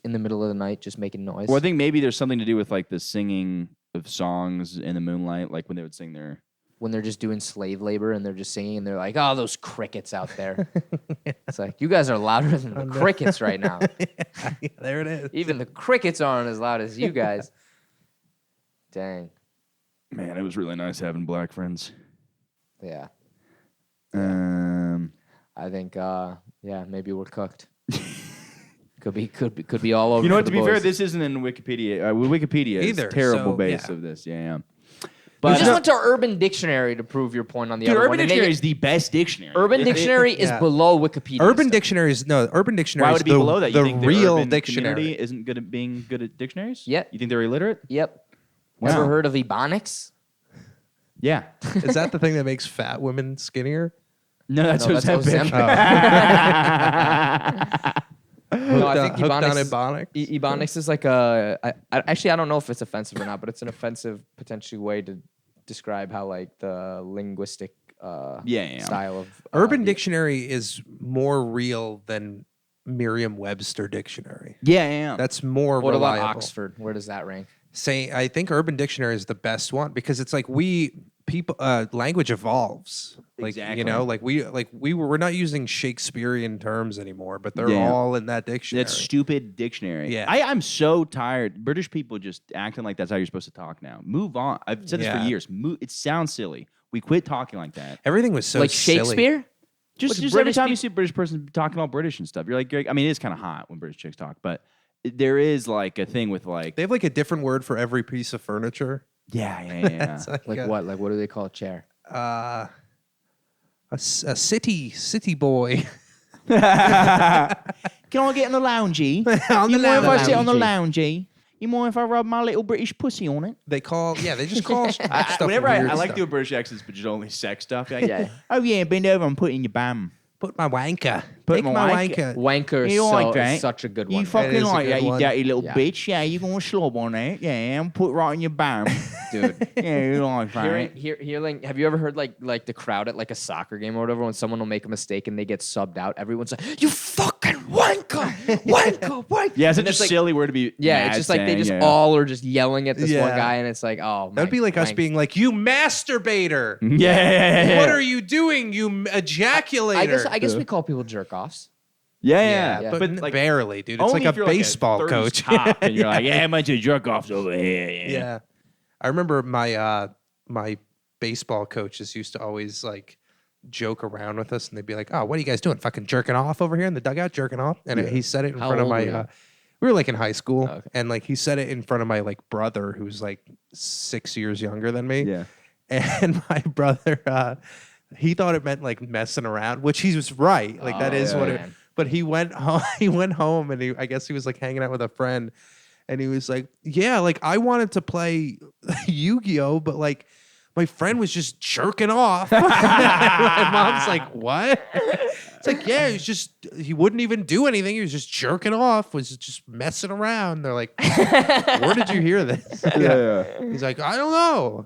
in the middle of the night just making noise? Well, I think maybe there's something to do with like the singing of songs in the moonlight, like when they would sing their. When they're just doing slave labor and they're just singing and they're like, oh, those crickets out there. It's like, you guys are louder than the crickets right now. Yeah, there it is. Even the crickets aren't as loud as you guys. Dang. Man, it was really nice having black friends. Yeah. I think, maybe we're cooked. Could be all over. You know what? for To the be fair, boys. this isn't in Wikipedia. Wikipedia is Either, terrible so, base yeah. of this. Yeah. You But just went to Urban Dictionary to prove your point on the dude, other Urban one. and they- Dictionary is the best dictionary. Urban Dictionary is yeah. below Wikipedia. Urban stuff. Dictionary is Urban Dictionary Why is would it be the, below that? You the think real the urban dictionary. community isn't good at being good at dictionaries? Yeah. You think they're illiterate? Yep. Wow. Never heard of Ebonics? Yeah. Is that the thing that makes fat women skinnier? No, that's No, that's Ozempic. Ozempic. No, I think Hooked on Ebonics. Ebonics? Ebonics is like a. Actually, I don't know if it's offensive or not, but it's an offensive potentially way to describe how like the linguistic Yeah. style of Urban the- Dictionary is more real than Merriam-Webster Dictionary. Yeah. That's more What about reliable. Oxford? Where does that rank? I think Urban Dictionary is the best one because it's like language evolves. Like Exactly. you know, we're not using Shakespearean terms anymore, but they're Yeah. all in that dictionary. That stupid dictionary. Yeah. I'm so tired. British people just acting like that's how you're supposed to talk now. Move on. I've said this for Yeah. years. It sounds silly. We quit talking like that. Everything was so like silly. Shakespeare? Just every British time you see a British person talking all British and stuff, you're like, I mean, it is kind of hot when British chicks talk, but there is like a thing with like, They have like a different word for every piece of furniture. yeah. It's Like a, what? Like what do they call a chair? a city boy. Can I get on the loungy? On you the mind if I sit loungy. on the loungy? You mind if I rub my little British pussy on it? They just call stuff Whenever weird I like stuff. doing British accents, but just only sex stuff. Like, Yeah. Oh yeah, bend over and put it in your bum. Put my wanker. Put Take my my wanker. wanker. Wanker You like is that? such a good You one. fucking is a like good that, you one. dirty little Yeah. bitch. Yeah, you gonna slob on it. Yeah, and put it right in your bum. Dude. Yeah, you like that. Hearing, have you ever heard like the crowd at like a soccer game or whatever when someone will make a mistake and they get subbed out? Everyone's like, "You fucking wanker, wanker." Yeah, it's And such a it's like- silly word to be. Yeah, mad it's just like they saying, just yeah. all are just yelling at this one Yeah. guy, and it's like, oh, That'd be like us being like, "You masturbator! Yeah. What are you doing? You ejaculator!" I guess we call people jerk offs. Yeah. Yeah. but like, barely, dude. It's only like if a you're baseball third coach. top and you're like, yeah, a bunch of jerk offs over here. Yeah. Yeah. I remember my baseball coaches used to always like joke around with us and they'd be like, "Oh, what are you guys doing? Fucking jerking off over here in the dugout, jerking off?" And he said it in How front of old my were you? we were like in high school Okay. and like he said it in front of my like brother who's like 6 years younger than me. Yeah. And my brother he thought it meant like messing around, which he was right. Like that is what it. man. But he went home. He went home, and I guess he was like hanging out with a friend, and he was like, "Yeah, like I wanted to play Yu-Gi-Oh, but like my friend was just jerking off." My mom's like, "What?" It's like, "Yeah, he wouldn't even do anything. He was just jerking off. Was just messing around." They're like, "Where did you hear this?" He's like, "I don't know."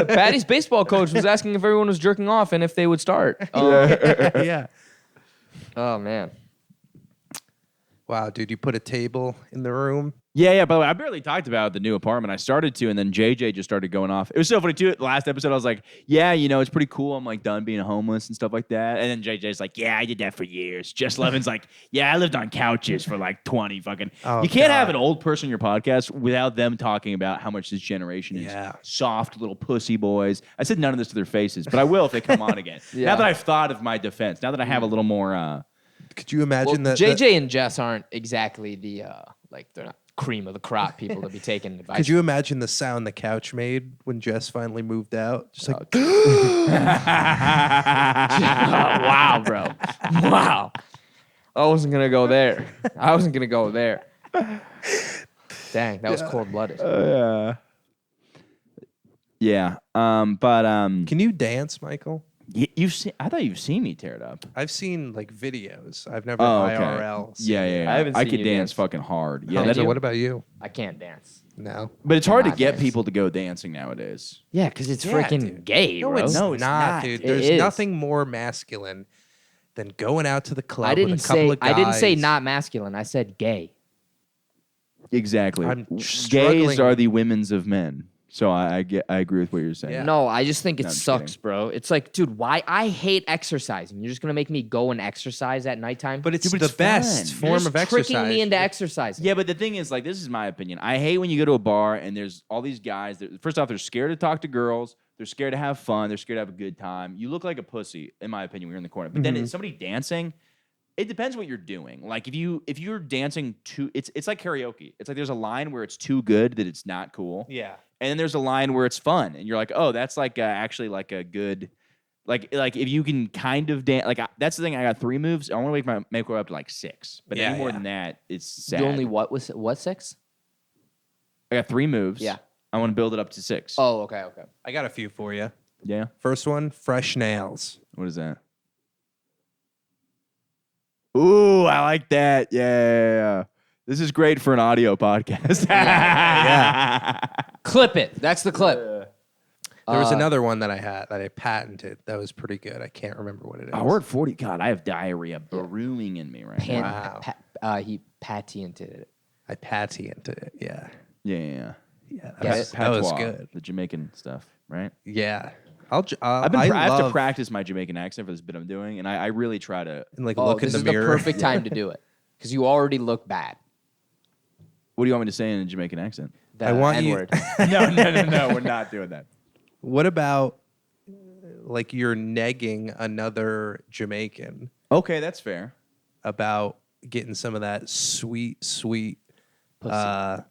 Paddy's baseball coach was asking if everyone was jerking off and if they would start. Yeah. Oh man. Wow, dude, you put a table in the room. Yeah. By the way, I barely talked about the new apartment. I started to, and then JJ just started going off. It was so funny too. The last episode, I was like, "Yeah, it's pretty cool. I'm like done being homeless and stuff like that." And then JJ's like, "Yeah, I did that for years." Jess Levin's like, "Yeah, I lived on couches for like 20 fucking." Oh, you can't have God. an old person on your podcast without them talking about how much this generation is Yeah. soft little pussy boys. I said none of this to their faces, but I will if they come on again. Yeah. Now that I've thought of my defense, now that I have a little more. Could you imagine that? JJ and Jess aren't exactly the like they're not cream of the crop people to be taking advice. Could you imagine the sound the couch made when Jess finally moved out? Just like, wow, bro. Wow. I wasn't gonna go there. Dang, that was cold blooded. Yeah. But can you dance, Michael? You've seen? I thought you've seen me tear it up. I've seen like videos. I've never Okay. IRL. seen Yeah, it. yeah, yeah. I haven't I seen could you dance dance. fucking hard. Yeah, Humzah, that's, you? what about you? I can't dance. No. but it's hard to Not get dance. people to go dancing nowadays. Yeah, because it's Yeah, freaking dude. gay, No, bro. it's No, it's not. dude. It There's is. nothing more masculine than going out to the club I didn't with a couple say. of guys. I didn't say not masculine. I said gay. Exactly. I'm Gays struggling. are the women's of men. So I agree with what you're saying. Yeah. No, I just think it No, I'm just sucks, kidding. bro. It's like, dude, why? I hate exercising. You're just gonna make me go and exercise at nighttime. But it's Dude, but the it's best fun. You're form just of exercise. tricking me into exercising. Yeah, but the thing is, like, this is my opinion. I hate when you go to a bar and there's all these guys that, first off, they're scared to talk to girls. They're scared to have fun. They're scared to have a good time. You look like a pussy, in my opinion, when you're in the corner. But then it's somebody dancing. It depends what you're doing. Like if you're dancing too, it's like karaoke. It's like there's a line where it's too good that it's not cool. Yeah. And then there's a line where it's fun, and you're like, oh, that's like actually like a good, like if you can kind of dance. Like that's the thing. I got 3 moves. I want to make my way up to like 6, but Yeah, any more yeah. than that, it's sad. You only what 6? I got 3 moves. Yeah. I want to build it up to 6. Oh, okay. I got a few for you. Yeah. First one, fresh nails. What is that? Ooh, I like that. Yeah. This is great for an audio podcast. Yeah. Clip it. That's the clip. There was another one that I had that I patented that was pretty good. I can't remember what it is. Oh, we're at 40. God, I have diarrhea brewing in me right now. Wow. He patented it. I patented it. Yeah. Yeah. Yeah. Get it? That was Patois, good. The Jamaican stuff, right? Yeah. I have to love practice my Jamaican accent for this bit I'm doing, and I really try to. and like Oh, look in this the is mirror. the perfect time to do it because you already look bad. What do you want me to say in a Jamaican accent? The I want you- N-word. No. We're not doing that. What about like you're negging another Jamaican Okay, that's fair. about getting some of that sweet Pussy. How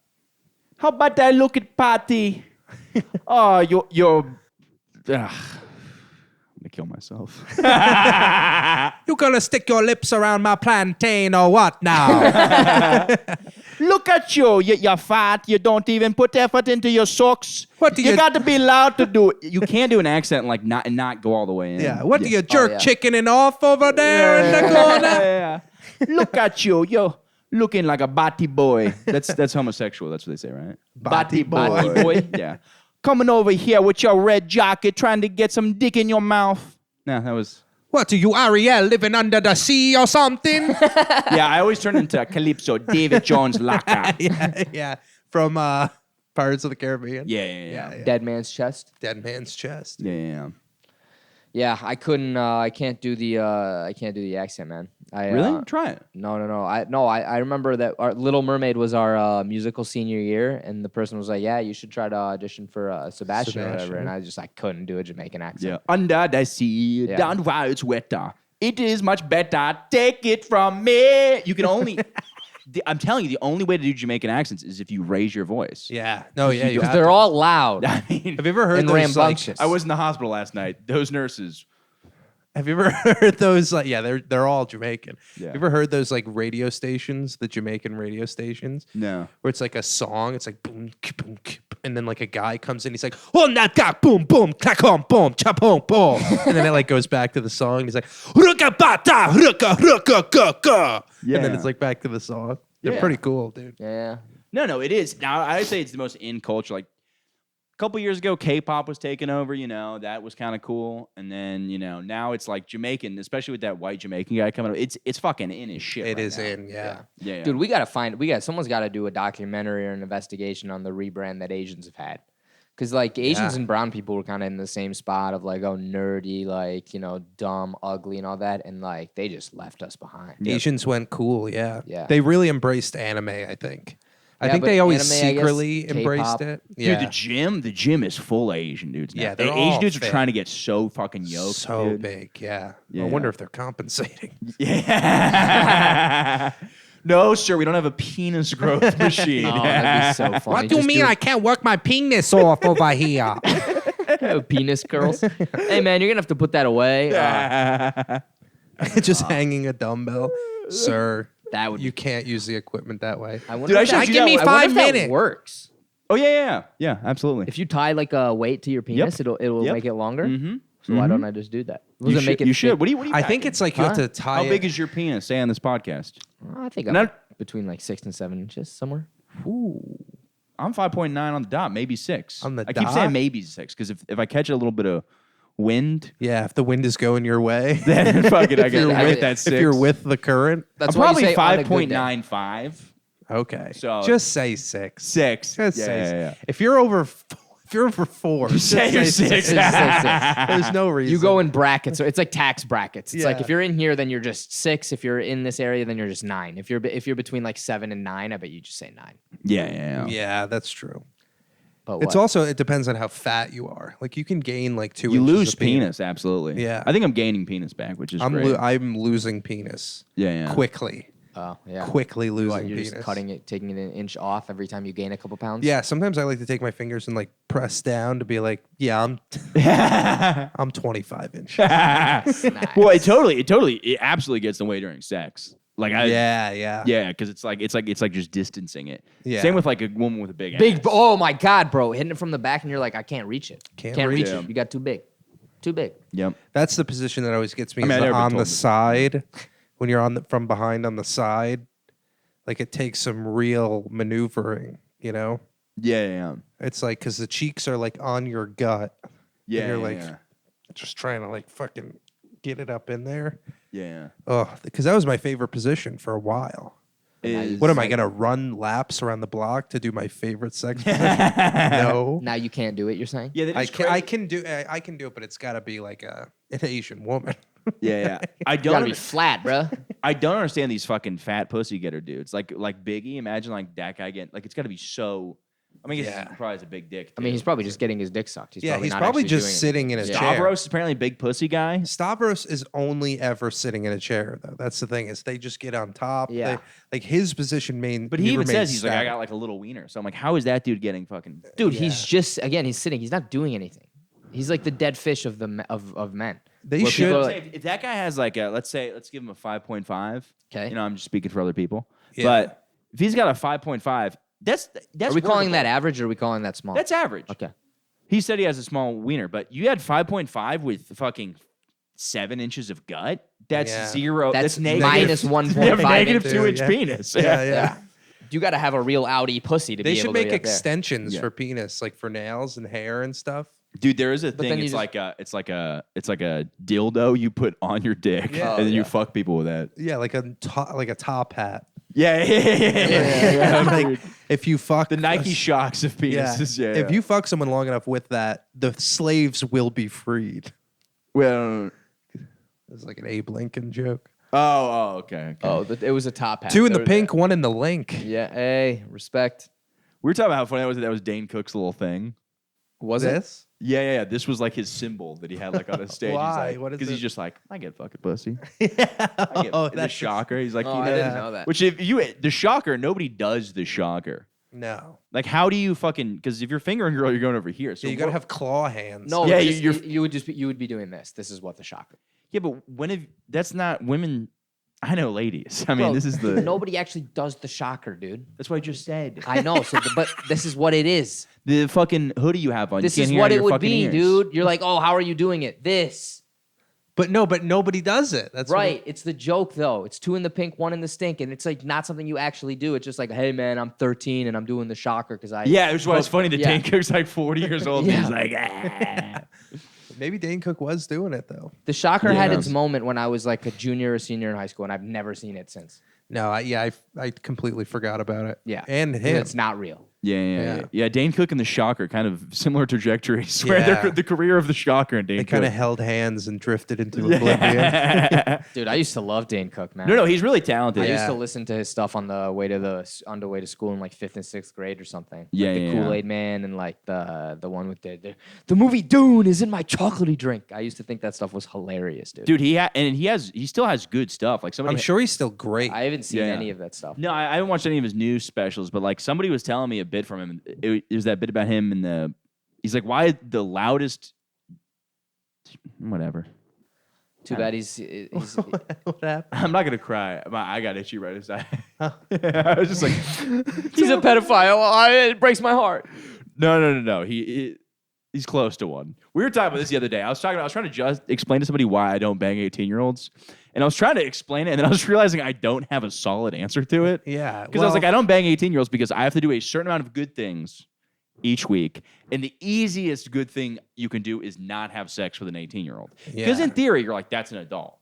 about that look at Paddy? Oh, you're. I'm gonna kill myself. you gonna stick your lips around my plantain or what now? Look at you. You're fat. You don't even put effort into your socks. What do you you- got to be allowed to do it. You can't do an accent like not go all the way in. Yeah. What do you jerk yeah. chickening off over there in the corner? Yeah. Look at you. You're looking like a batty boy. That's homosexual. That's what they say, right? Batty boy. Batty boy. Yeah. Coming over here with your red jacket, trying to get some dick in your mouth. Nah, that was. What are you, Ariel, living under the sea or something? Yeah, I always turn into Calypso, David Jones Laka. yeah. From Pirates of the Caribbean. Yeah. Dead man's chest. Dead man's chest. Yeah. Yeah, I couldn't. I can't do the. I can't do the accent, man. Really? Try it. No. I remember that our Little Mermaid was our musical senior year, and the person was like, "Yeah, you should try to audition for Sebastian or whatever." Sebastian. And I couldn't do a Jamaican accent. Yeah. Under the sea, Yeah. down where it's wetter. It is much better. Take it from me. You can only. I'm telling you, the only way to do Jamaican accents is if you raise your voice. Yeah. No, yeah. You Because have they're to. all loud I mean, Have you ever heard and those, like, rambunctious. I was in the hospital last night. Those nurses. Have you ever heard those? Like, yeah, they're all Jamaican. Yeah. You ever heard those like radio stations, the Jamaican radio stations, No. where it's like a song? It's like boom, boom, and then like a guy comes in. He's like, "On that guy, boom, boom, clack on, boom, chop on, boom," and then it like goes back to the song. And he's like, "Ruka bata, ruka, ruka, ga." And then Yeah. it's like back to the song. They're Yeah. pretty cool, dude. Yeah. No, it is. Now, I would say it's the most in culture. Like, a couple years ago, K-pop was taking over, that was kind of cool. And then, now it's like Jamaican, especially with that white Jamaican guy coming up. It's fucking in his shit It right is now. in, yeah. Yeah. Dude, someone's got to do a documentary or an investigation on the rebrand that Asians have had. Because, like, Asians Yeah. and brown people were kind of in the same spot of, like, nerdy, like, dumb, ugly, and all that. And, like, they just left us behind. Asians went cool, yeah. Yeah. They really embraced anime, I think. I Yeah, think but they always anime, I guess, secretly embraced K-pop. it. Dude, Yeah. the gym is full of Asian dudes now. Yeah, they're Asian all dudes fit. are trying to get so fucking yoked. so dude. big, yeah. Yeah. I wonder if they're compensating. Yeah. No, sir, we don't have a penis growth machine. Oh, that'd be so funny. Just do it. can't work my penis off over here? Penis curls. Hey, man, you're going to have to put that away. Just hanging a dumbbell. Sir, That would you can't use the equipment that way. I wonder Dude, I if showed that- you Give that me one. I wonder 5 if that minutes. works. Oh, yeah, absolutely. If you tie like a weight to your penis, it'll Yep. make it longer. Mm-hmm. So why don't I just do that? Was it make it You should. thick? What do you I think packing? it's like you have to tie How it. big is your penis? Say on this podcast. I think I'm Not- between like 6 and 7 inches somewhere. I'm 5.9 on the dot, maybe 6. On the I keep dot? saying maybe 6 because if I catch a little bit of wind, Yeah, if the wind is going your way. then fuck it, I you're get with- that 6. If you're with the current. That's I'm why you probably say on a good day. 5.95. Okay. So- just say 6. 6. Just yeah, say yeah, six. yeah. If you're over 4, just Say you're 6. Just say 6. There's no reason. You go in brackets. So it's like tax brackets. It's like Yeah. if you're in here, then you're just 6. If you're in this area, then you're just 9. If you're between like 7 and 9, I bet you just say 9. Yeah. Yeah, that's true. But It's what? also, it depends on how fat you are. Like you can gain like 2 You inches lose of penis, absolutely. Yeah. I think I'm gaining penis back, which is great. I'm losing penis yeah. quickly. Oh yeah. Quickly What, losing you're penis. just cutting it, taking it an inch off every time you gain a couple pounds. Yeah, sometimes I like to take my fingers and like press down to be like, yeah, I'm 25 inches. Nice. Well, it absolutely gets in the way during sex. Like yeah. because it's like just distancing it. Yeah. Same with like a woman with a big Big. ass. Oh my God, bro! Hitting it from the back, and you're like, I can't reach it. Can't reach reach it. it. You got too big. Too big. Yep. That's the position that always gets me. I mean, is I never on told the me. side, when you're from behind on the side, like it takes some real maneuvering. You know, Yeah. it's like because the cheeks are like on your gut. Yeah. and you're yeah, like yeah. just trying to like fucking get it up in there. Yeah. Oh, because that was my favorite position for a while. Is- What am I gonna run laps around the block to do my favorite sex position? No, Now you can't do it. You're saying? Yeah, that I is can. crazy. I can do it, but it's got to be like an Asian woman. Yeah. I You gotta don't. be flat, bro. I don't understand these fucking fat pussy getter dudes. Like Biggie. Imagine like that guy getting like it's got to be so. I mean, I guess Yeah. he probably has a big dick. I mean, too. he's probably just getting his dick sucked. He's Yeah, probably he's not probably actually just doing it. sitting in a Yeah. chair. Stavros is apparently a big pussy guy. Stavros is only ever sitting in a chair, though. That's the thing is they just get on top. Yeah. Like his position But he even remains says he's like, I static. got like a little wiener. So I'm like, how is that dude getting fucking? Dude, he's just he's sitting. He's not doing anything. He's like the dead fish of of men. They Where should. people are Say, if that guy has like a, let's give him a 5.5. Okay. You know, I'm just speaking for other people. Yeah. But if he's got a 5.5, that's Are we calling workable. that average or are we calling that small? That's average. okay. He said he has a small wiener, but you had 5.5 with fucking 7 inches of gut. That's Yeah. zero. That's negative. minus 1.5 negative inches. 2 inch Yeah. penis. Yeah. Yeah. You got to have a real Audi pussy to They be should able to make be up there. extensions Yeah. for penis, like for nails and hair and stuff. Dude, there is a then thing. you It's just- like a dildo you put on your dick, Yeah. and then you yeah. fuck people with that. Yeah, like a top hat. Yeah. Like if you fuck The Nike shocks of penises. Yeah. If you fuck someone long enough with that, the slaves will be freed. well, It's like an Abe Lincoln joke. okay. Oh, it was a top hat. 2 in the There- pink, 1 in the link. Yeah. Hey, respect. We were talking about how funny that was. That was Dane Cook's little thing. Was it? This? Yeah. This was like his symbol that he had like on his stage. Why? What is Because it? he's just like, I get fucking pussy. I get the that's shocker. He's like, Oh, you I know, didn't know that. Which if you the shocker, nobody does the shocker. No. Like, how do you fucking? Because if you're fingering a girl, you're going over here. So So you gotta what- have claw hands. No, Yeah, yeah, you're- you would be doing this. This is what the shocker. Yeah, but when have that's not women? I know ladies. I mean, Bro, this is the. nobody actually does the shocker, dude. That's what I just said. I know. But this is what it is. The fucking hoodie you have on. This you is can't hear what out of it your would fucking be, ears. dude. You're like, oh, how are you doing it? This. But nobody does it. That's what Right. It's the joke, though. It's 2 in the pink, 1 in the stink. And it's like not something you actually do. It's just like, hey, man, I'm 13 and I'm doing the shocker because I. Yeah, which is why it's funny that Yeah. Dane Cook's like 40 years old. Yeah. And he's like, ah. maybe Dane Cook was doing it though. The shocker had Yeah. its moment when I was like a junior or senior in high school, and I've never seen it since. No, I completely forgot about it. Yeah. And Because him. it's not real. Yeah. Dane Cook and the Shocker, kind of similar trajectories. Where Yeah. the career of the Shocker and Dane They Cook. kind of held hands and drifted into oblivion. Dude, I used to love Dane Cook, man. No, he's really talented. I used Yeah. to listen to his stuff on the way to school in like 5th and 6th grade or something. Yeah, like the yeah. Kool-Aid Man and like the one with the movie Dune is in my chocolatey drink. I used to think that stuff was hilarious, dude. Dude, he still has good stuff. Like somebody I'm sure he's still great. I haven't seen Yeah. any of that stuff. No, I haven't watched any of his news specials, but like somebody was telling me a bit from him. It was that bit about him and he's like, why the loudest whatever. Too bad he's What happened? I'm not gonna cry. I got itchy right inside. I was just like, he's a pedophile. It breaks my heart. no. He's close to one. We were talking about this the other day. I was trying to just explain to somebody why I don't bang 18-year-olds. And I was trying to explain it, and then I was realizing I don't have a solid answer to it. Yeah. Because I was like, I don't bang 18-year-olds because I have to do a certain amount of good things each week. And the easiest good thing you can do is not have sex with an 18-year-old. Because in theory, you're like, that's an adult.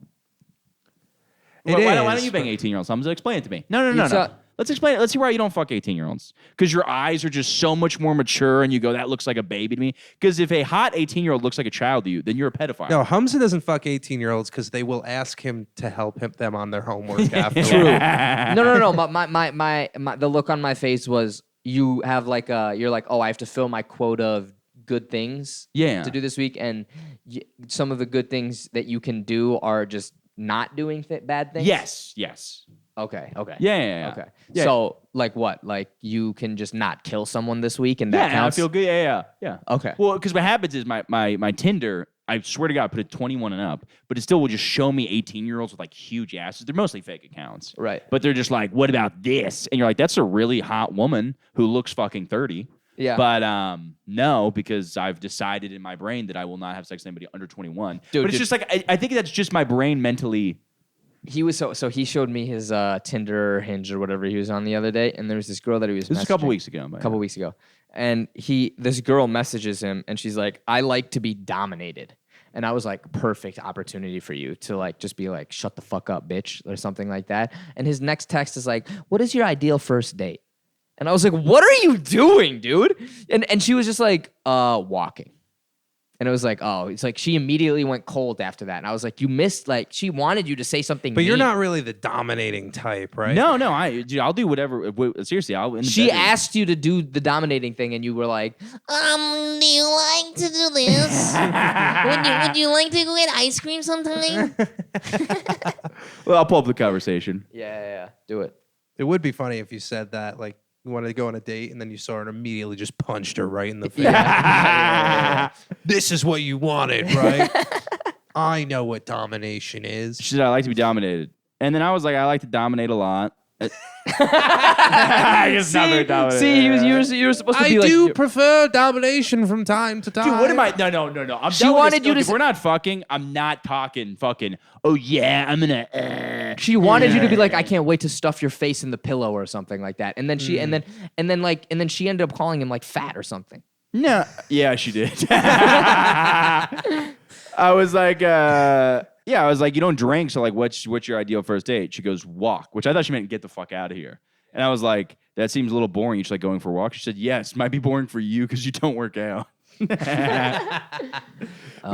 Why don't you bang 18-year-olds? Humzah, explain it to me. No. Let's explain it. Let's see why you don't fuck 18-year-olds. Because your eyes are just so much more mature and you go, that looks like a baby to me. Because if a hot 18-year-old looks like a child to you, then you're a pedophile. No, Humzah doesn't fuck 18-year-olds because they will ask him to help them on their homework after. True. No. My the look on my face was you have like you're like, oh, I have to fill my quota of good things to do this week. And some of the good things that you can do are just not doing bad things. Yes. Okay. Yeah. Okay. Yeah. So, like what? Like you can just not kill someone this week, and that counts. I feel good. Yeah. Okay. Well, because what happens is my Tinder, I swear to God, I put it 21 and up, but it still will just show me 18-year-olds with like huge asses. They're mostly fake accounts, Right. But they're just like, what about this? And you're like, that's a really hot woman who looks fucking 30. Yeah. But no, because I've decided in my brain that I will not have sex with anybody under 21. Dude, but it's just like I think that's just my brain mentally. He was so he showed me his Tinder, Hinge, or whatever he was on the other day, and there was this girl that he was. This was a couple weeks ago. And this girl messages him, and she's like, "I like to be dominated," and I was like, "Perfect opportunity for you to like just be like, shut the fuck up, bitch," or something like that. And his next text is like, "What is your ideal first date?" And I was like, "What are you doing, dude?" And she was just like, walking. And it was like, oh, it's like she immediately went cold after that. And I was like, you missed, like, she wanted you to say something. But you're mean. not really the dominating type, right? No, I'll do whatever. Seriously, She asked you to do the dominating thing, and you were like, do you like to do this? would you like to go get ice cream sometime? Well, I'll pull up the conversation. Yeah. Do it. It would be funny if you said that, like, you wanted to go on a date and then you saw her and immediately just punched her right in the face. Yeah. This is what you wanted, right? I know what domination is. She said, I like to be dominated. And then I was like, I like to dominate a lot. I guess not very dominant. See, you were supposed to be like... I do prefer domination from time to time. Dude, what am I? No. She wanted you to... If we're not fucking, I'm not talking fucking, oh yeah, I'm gonna... She wanted you to be like, I can't wait to stuff your face in the pillow or something like that. And then she and then she ended up calling him like fat or something. No. Yeah, she did. I was like, you don't drink, so like, what's your ideal first date? She goes, walk, which I thought she meant get the fuck out of here. And I was like, that seems a little boring. You just like going for a walk? She said, yes, might be boring for you because you don't work out. But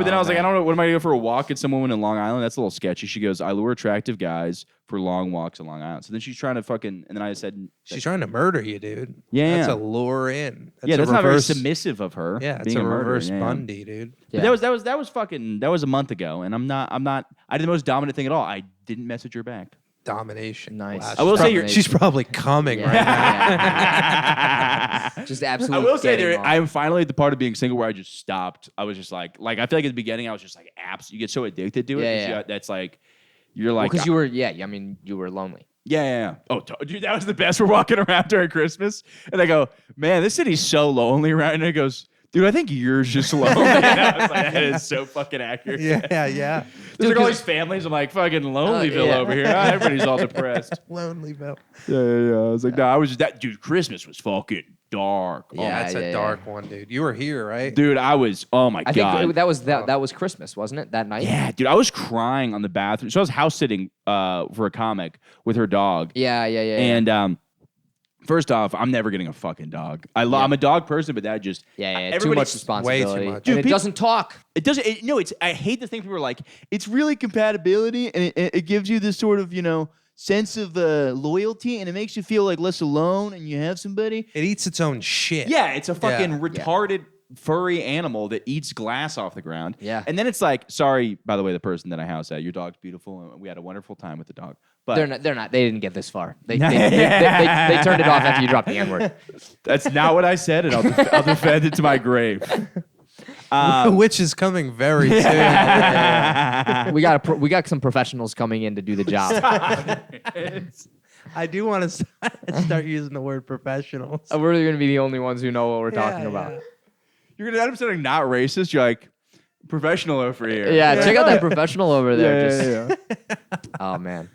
then I was like, I don't know. What am I going to go for a walk at some woman in Long Island? That's a little sketchy. She goes, I lure attractive guys for long walks in Long Island. So then she's trying to fucking, and then I said, she's trying to murder you, dude. Yeah. That's a lure in. That's not very submissive of her. Yeah, it's being a murderer. reverse Bundy, dude. But Yeah. that was a month ago, and I did the most dominant thing at all. I didn't message her back. Domination. Nice. Wow, I will say she's probably coming right now. Yeah. Just absolutely. I will say getting off. I am finally at the part of being single where I just stopped. I was just like I feel like at the beginning I was just like you get so addicted to it. Yeah. That's like you're like because you were you were lonely. Yeah. Oh, dude, that was the best. We're walking around during Christmas, and I go, man, this city's so lonely, right? And it goes, dude, I think yours just lonely. And I was like, that is so fucking accurate. Yeah. There's like all these families. I'm like, fucking Lonelyville over here. Everybody's all depressed. Lonelyville. Yeah. I was like, no, I was just that dude. Christmas was fucking dark. Yeah, That's a dark one, dude. You were here, right? Dude, I was. Oh my god. I think that was Christmas, wasn't it? That night. Yeah, dude, I was crying on the bathroom. So I was house sitting for a comic with her dog. Yeah. And first off, I'm never getting a fucking dog. I'm a dog person, but that just too much responsibility. Way too much. Dude, it doesn't talk. It doesn't. I hate the thing people are like. It's really compatibility, and it gives you this sort of sense of loyalty, and it makes you feel like less alone, and you have somebody. It eats its own shit. Yeah, it's a fucking retarded furry animal that eats glass off the ground. Yeah. And then it's like, sorry, by the way, the person that I house at, your dog's beautiful, and we had a wonderful time with the dog. But They're not. They didn't get this far. They turned it off after you dropped the N-word. That's not what I said, and I'll defend it to my grave. Which is coming very soon. We got some professionals coming in to do the job. I do want to start using the word professionals. We're going to be the only ones who know what we're talking about. You're gonna end up sounding not racist. You're like professional over here. Yeah, check out that professional over there. Yeah, Oh man.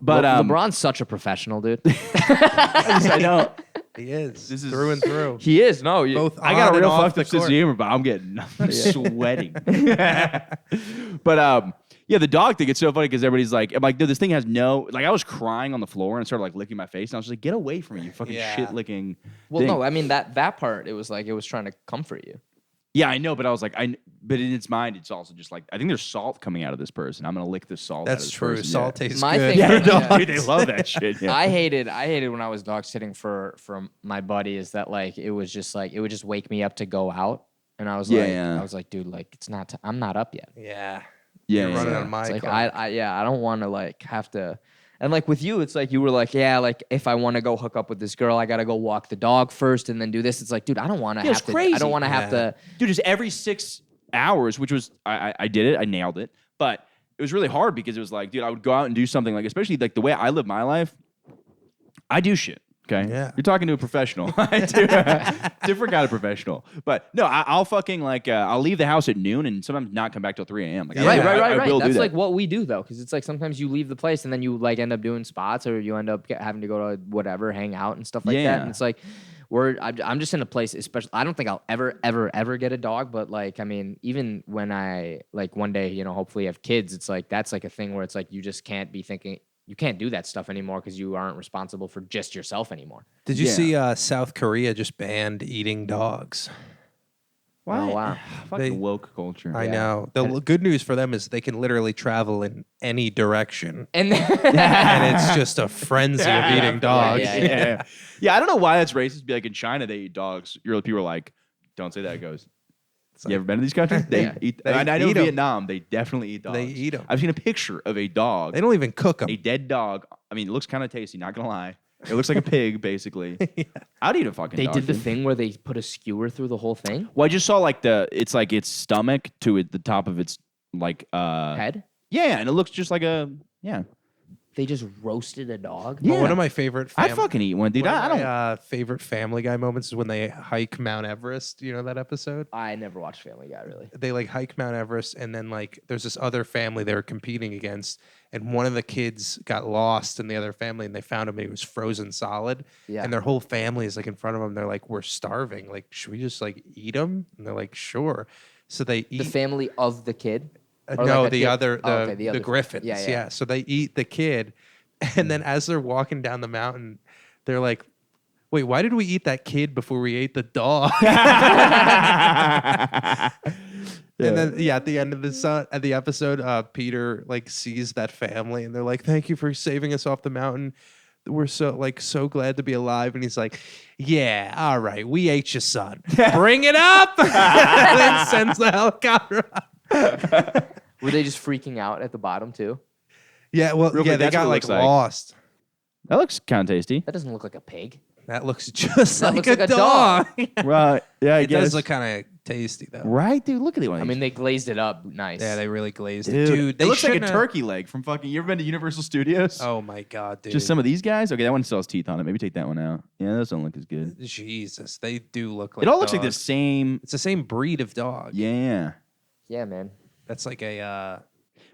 But LeBron's such a professional, dude. I know. He is. This is- through and through. He is. No, Both I got on a and real off fucked the up sense of court. humor, but I'm sweating. But yeah, the dog thing, it's so funny because everybody's like, I'm like, dude, this thing has no, like, I was crying on the floor and started like licking my face, and I was like, get away from me, you fucking Yeah. shit licking. Well, thing. no, I mean that part. It was like it was trying to comfort you. Yeah, I know, but I was like, but in its mind, it's also just like, I think there's salt coming out of this person. I'm gonna lick the salt. out of That's this true. person. Salt tastes My good. thing- Yeah, Yeah. no, dude, they love that shit. Yeah. I hated when I was dog sitting for my buddy is that like it was just like it would just wake me up to go out, and I was Yeah, like yeah. I was like, dude, like it's not I'm not up yet. Yeah. yeah, You're running yeah. on my It's like clock. I don't want to like have to. And like with you, it's like you were like, yeah, like if I want to go hook up with this girl, I gotta go walk the dog first and then do this. It's like, dude, I don't want to Yeah, it's have to. I crazy. don't want to have to. Dude, just every 6 hours, which was I did it, I nailed it, but it was really hard because it was like, dude, I would go out and do something like, especially like the way I live my life, I do shit. Okay, Yeah. you're talking to a professional. I do. Different kind of professional, but no, I'll fucking like I'll leave the house at noon and sometimes not come back till 3 a.m. Like, I- Right, I will do That's that. like what we do though, because it's like sometimes you leave the place and then you like end up doing spots or you end up having to go to whatever, hang out and stuff like that. Yeah. And it's like I'm just in a place, especially. I don't think I'll ever get a dog, but like I mean, even when I like one day, you know, hopefully have kids, it's like that's like a thing where it's like you just can't be thinking. You can't do that stuff anymore because you aren't responsible for just yourself anymore. Did you Yeah. see South Korea just banned eating dogs? Why? Oh, wow. Fucking They- woke culture. I know. The good news for them is they can literally travel in any direction. And And it's just a frenzy of eating dogs. Yeah, yeah. Yeah, I don't know why that's racist. Be like in China, they eat dogs. People are like, don't say that. It goes. You ever been to these countries? They Yeah. eat. They I know eat 'em. Vietnam. They definitely eat dogs. They eat 'em. I've seen a picture of a dog, They don't even cook them. a dead dog. I mean, it looks kind of tasty. Not gonna lie. It looks like a pig, basically. I'd eat a fucking. they dog, did the dude. thing where they put a skewer through the whole thing. Well, I just saw like it's like its stomach to it, the top of its like Head. Yeah, and it looks just like a yeah. They just roasted a dog. Yeah. One of my favorite I'd fucking eat one, dude. one of I don't. my, favorite Family Guy moments is when they hike Mount Everest. You know that episode? I never watched Family Guy really. They like hike Mount Everest, and then like there's this other family they were competing against, and one of the kids got lost in the other family, and they found him, and he was frozen solid. Yeah. And their whole family is like in front of them. They're like, "We're starving. Like, should we just like eat him?" And they're like, "Sure." So they eat. The family of the kid. Or No, like a the kid- other, Oh, okay, the other- Griffins. Yeah, Yeah, yeah. So they eat the kid, and then as they're walking down the mountain, they're like, "Wait, why did we eat that kid before we ate the dog?" And then, at the end of the episode, Peter like sees that family, and they're like, "Thank you for saving us off the mountain. We're so glad to be alive." And he's like, "Yeah, all right, we ate your son. Bring it up." And then sends the helicopter up. Were they just freaking out at the bottom too? Yeah, well, Real yeah, quick, they that's what got it like looks like. lost. That looks kind of tasty. That doesn't look like a pig. That looks just That like, looks a like a dog. Right. Yeah, I It guess. does look kind of tasty though. right, dude. Look at it. I mean, they glazed it up nice. Yeah, they really glazed it, dude, dude. They it looks like a shouldn't have- turkey leg from fucking. You ever been to Universal Studios? Oh my god, dude! Just some of these guys. Okay, that one still has teeth on it. Maybe take that one out. Yeah, those don't look as good. Jesus, they do look like. It all looks like the dogs. same. It's the same breed of dog. Yeah. Yeah, man. That's like a.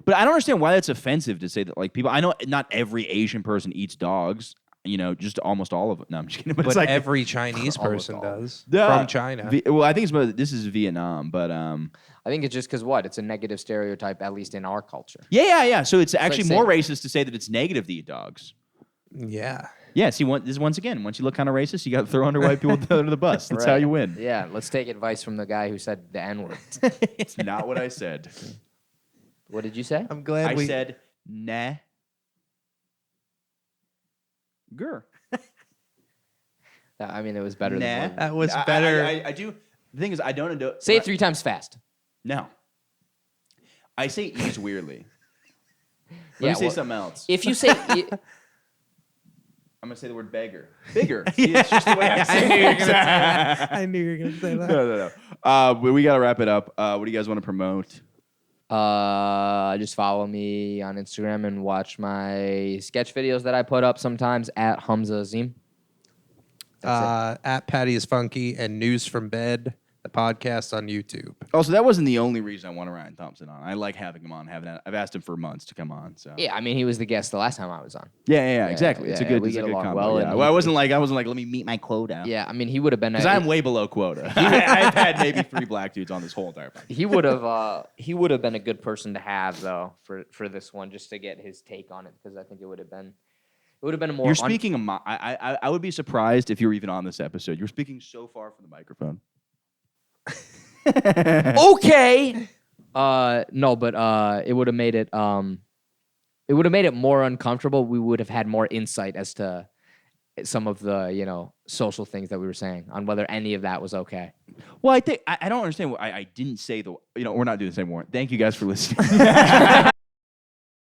But I don't understand why that's offensive to say that. Like people, I know not every Asian person eats dogs. You know, just almost all of them. No, I'm just kidding. But, But it's like every Chinese Almost person all. does Yeah. from China. Well, I think this is Vietnam, but I think it's just because what? It's a negative stereotype, at least in our culture. yeah. So it's actually like more racist to say that it's negative to eat dogs. Yeah. Yeah. See, this is once again, once you look kind of racist, you got to throw under white people under the bus. That's how Right. you win. Yeah, let's take advice from the guy who said the N word. It's not what I said. What did you say? I'm glad I we. said nah. Gur. I mean, it was better Nah. than one. That was I- better. I do. The thing is, I don't know. Say it 3 times fast. No. I say ease weirdly. Let Yeah, me say well, something else. If you say, I'm gonna say the word beggar. Bigger. See, it's just the way I say it. I knew you were gonna say that. No. But we gotta wrap it up. What do you guys want to promote? just follow me on Instagram and watch my sketch videos that I put up sometimes at Humzah Azeem. That's At Paddy is funky and news from bed. the podcast on YouTube. Also, that wasn't the only reason I wanted Ryan Thompson on. I like having him on. I've asked him for months to come on. So Yeah, I mean, he was the guest the last time I was on. yeah, exactly. It's a yeah, good, we it's a get good along combo. well, Yeah. and Well, I wasn't like, let me meet my quota. Yeah, I mean, he would have been. Because I'm way below quota. I've had maybe 3 black dudes on this whole entire podcast. He would have been a good person to have though for this one, just to get his take on it, because I think it would have been a more. You're speaking I would be surprised if you were even on this episode. You're speaking so far from the microphone. Okay. No, but it would have made it more uncomfortable. We would have had more insight as to some of the social things that we were saying on whether any of that was okay. Well, I think I don't understand. I didn't say we're not doing the same warrant. Thank you guys for listening.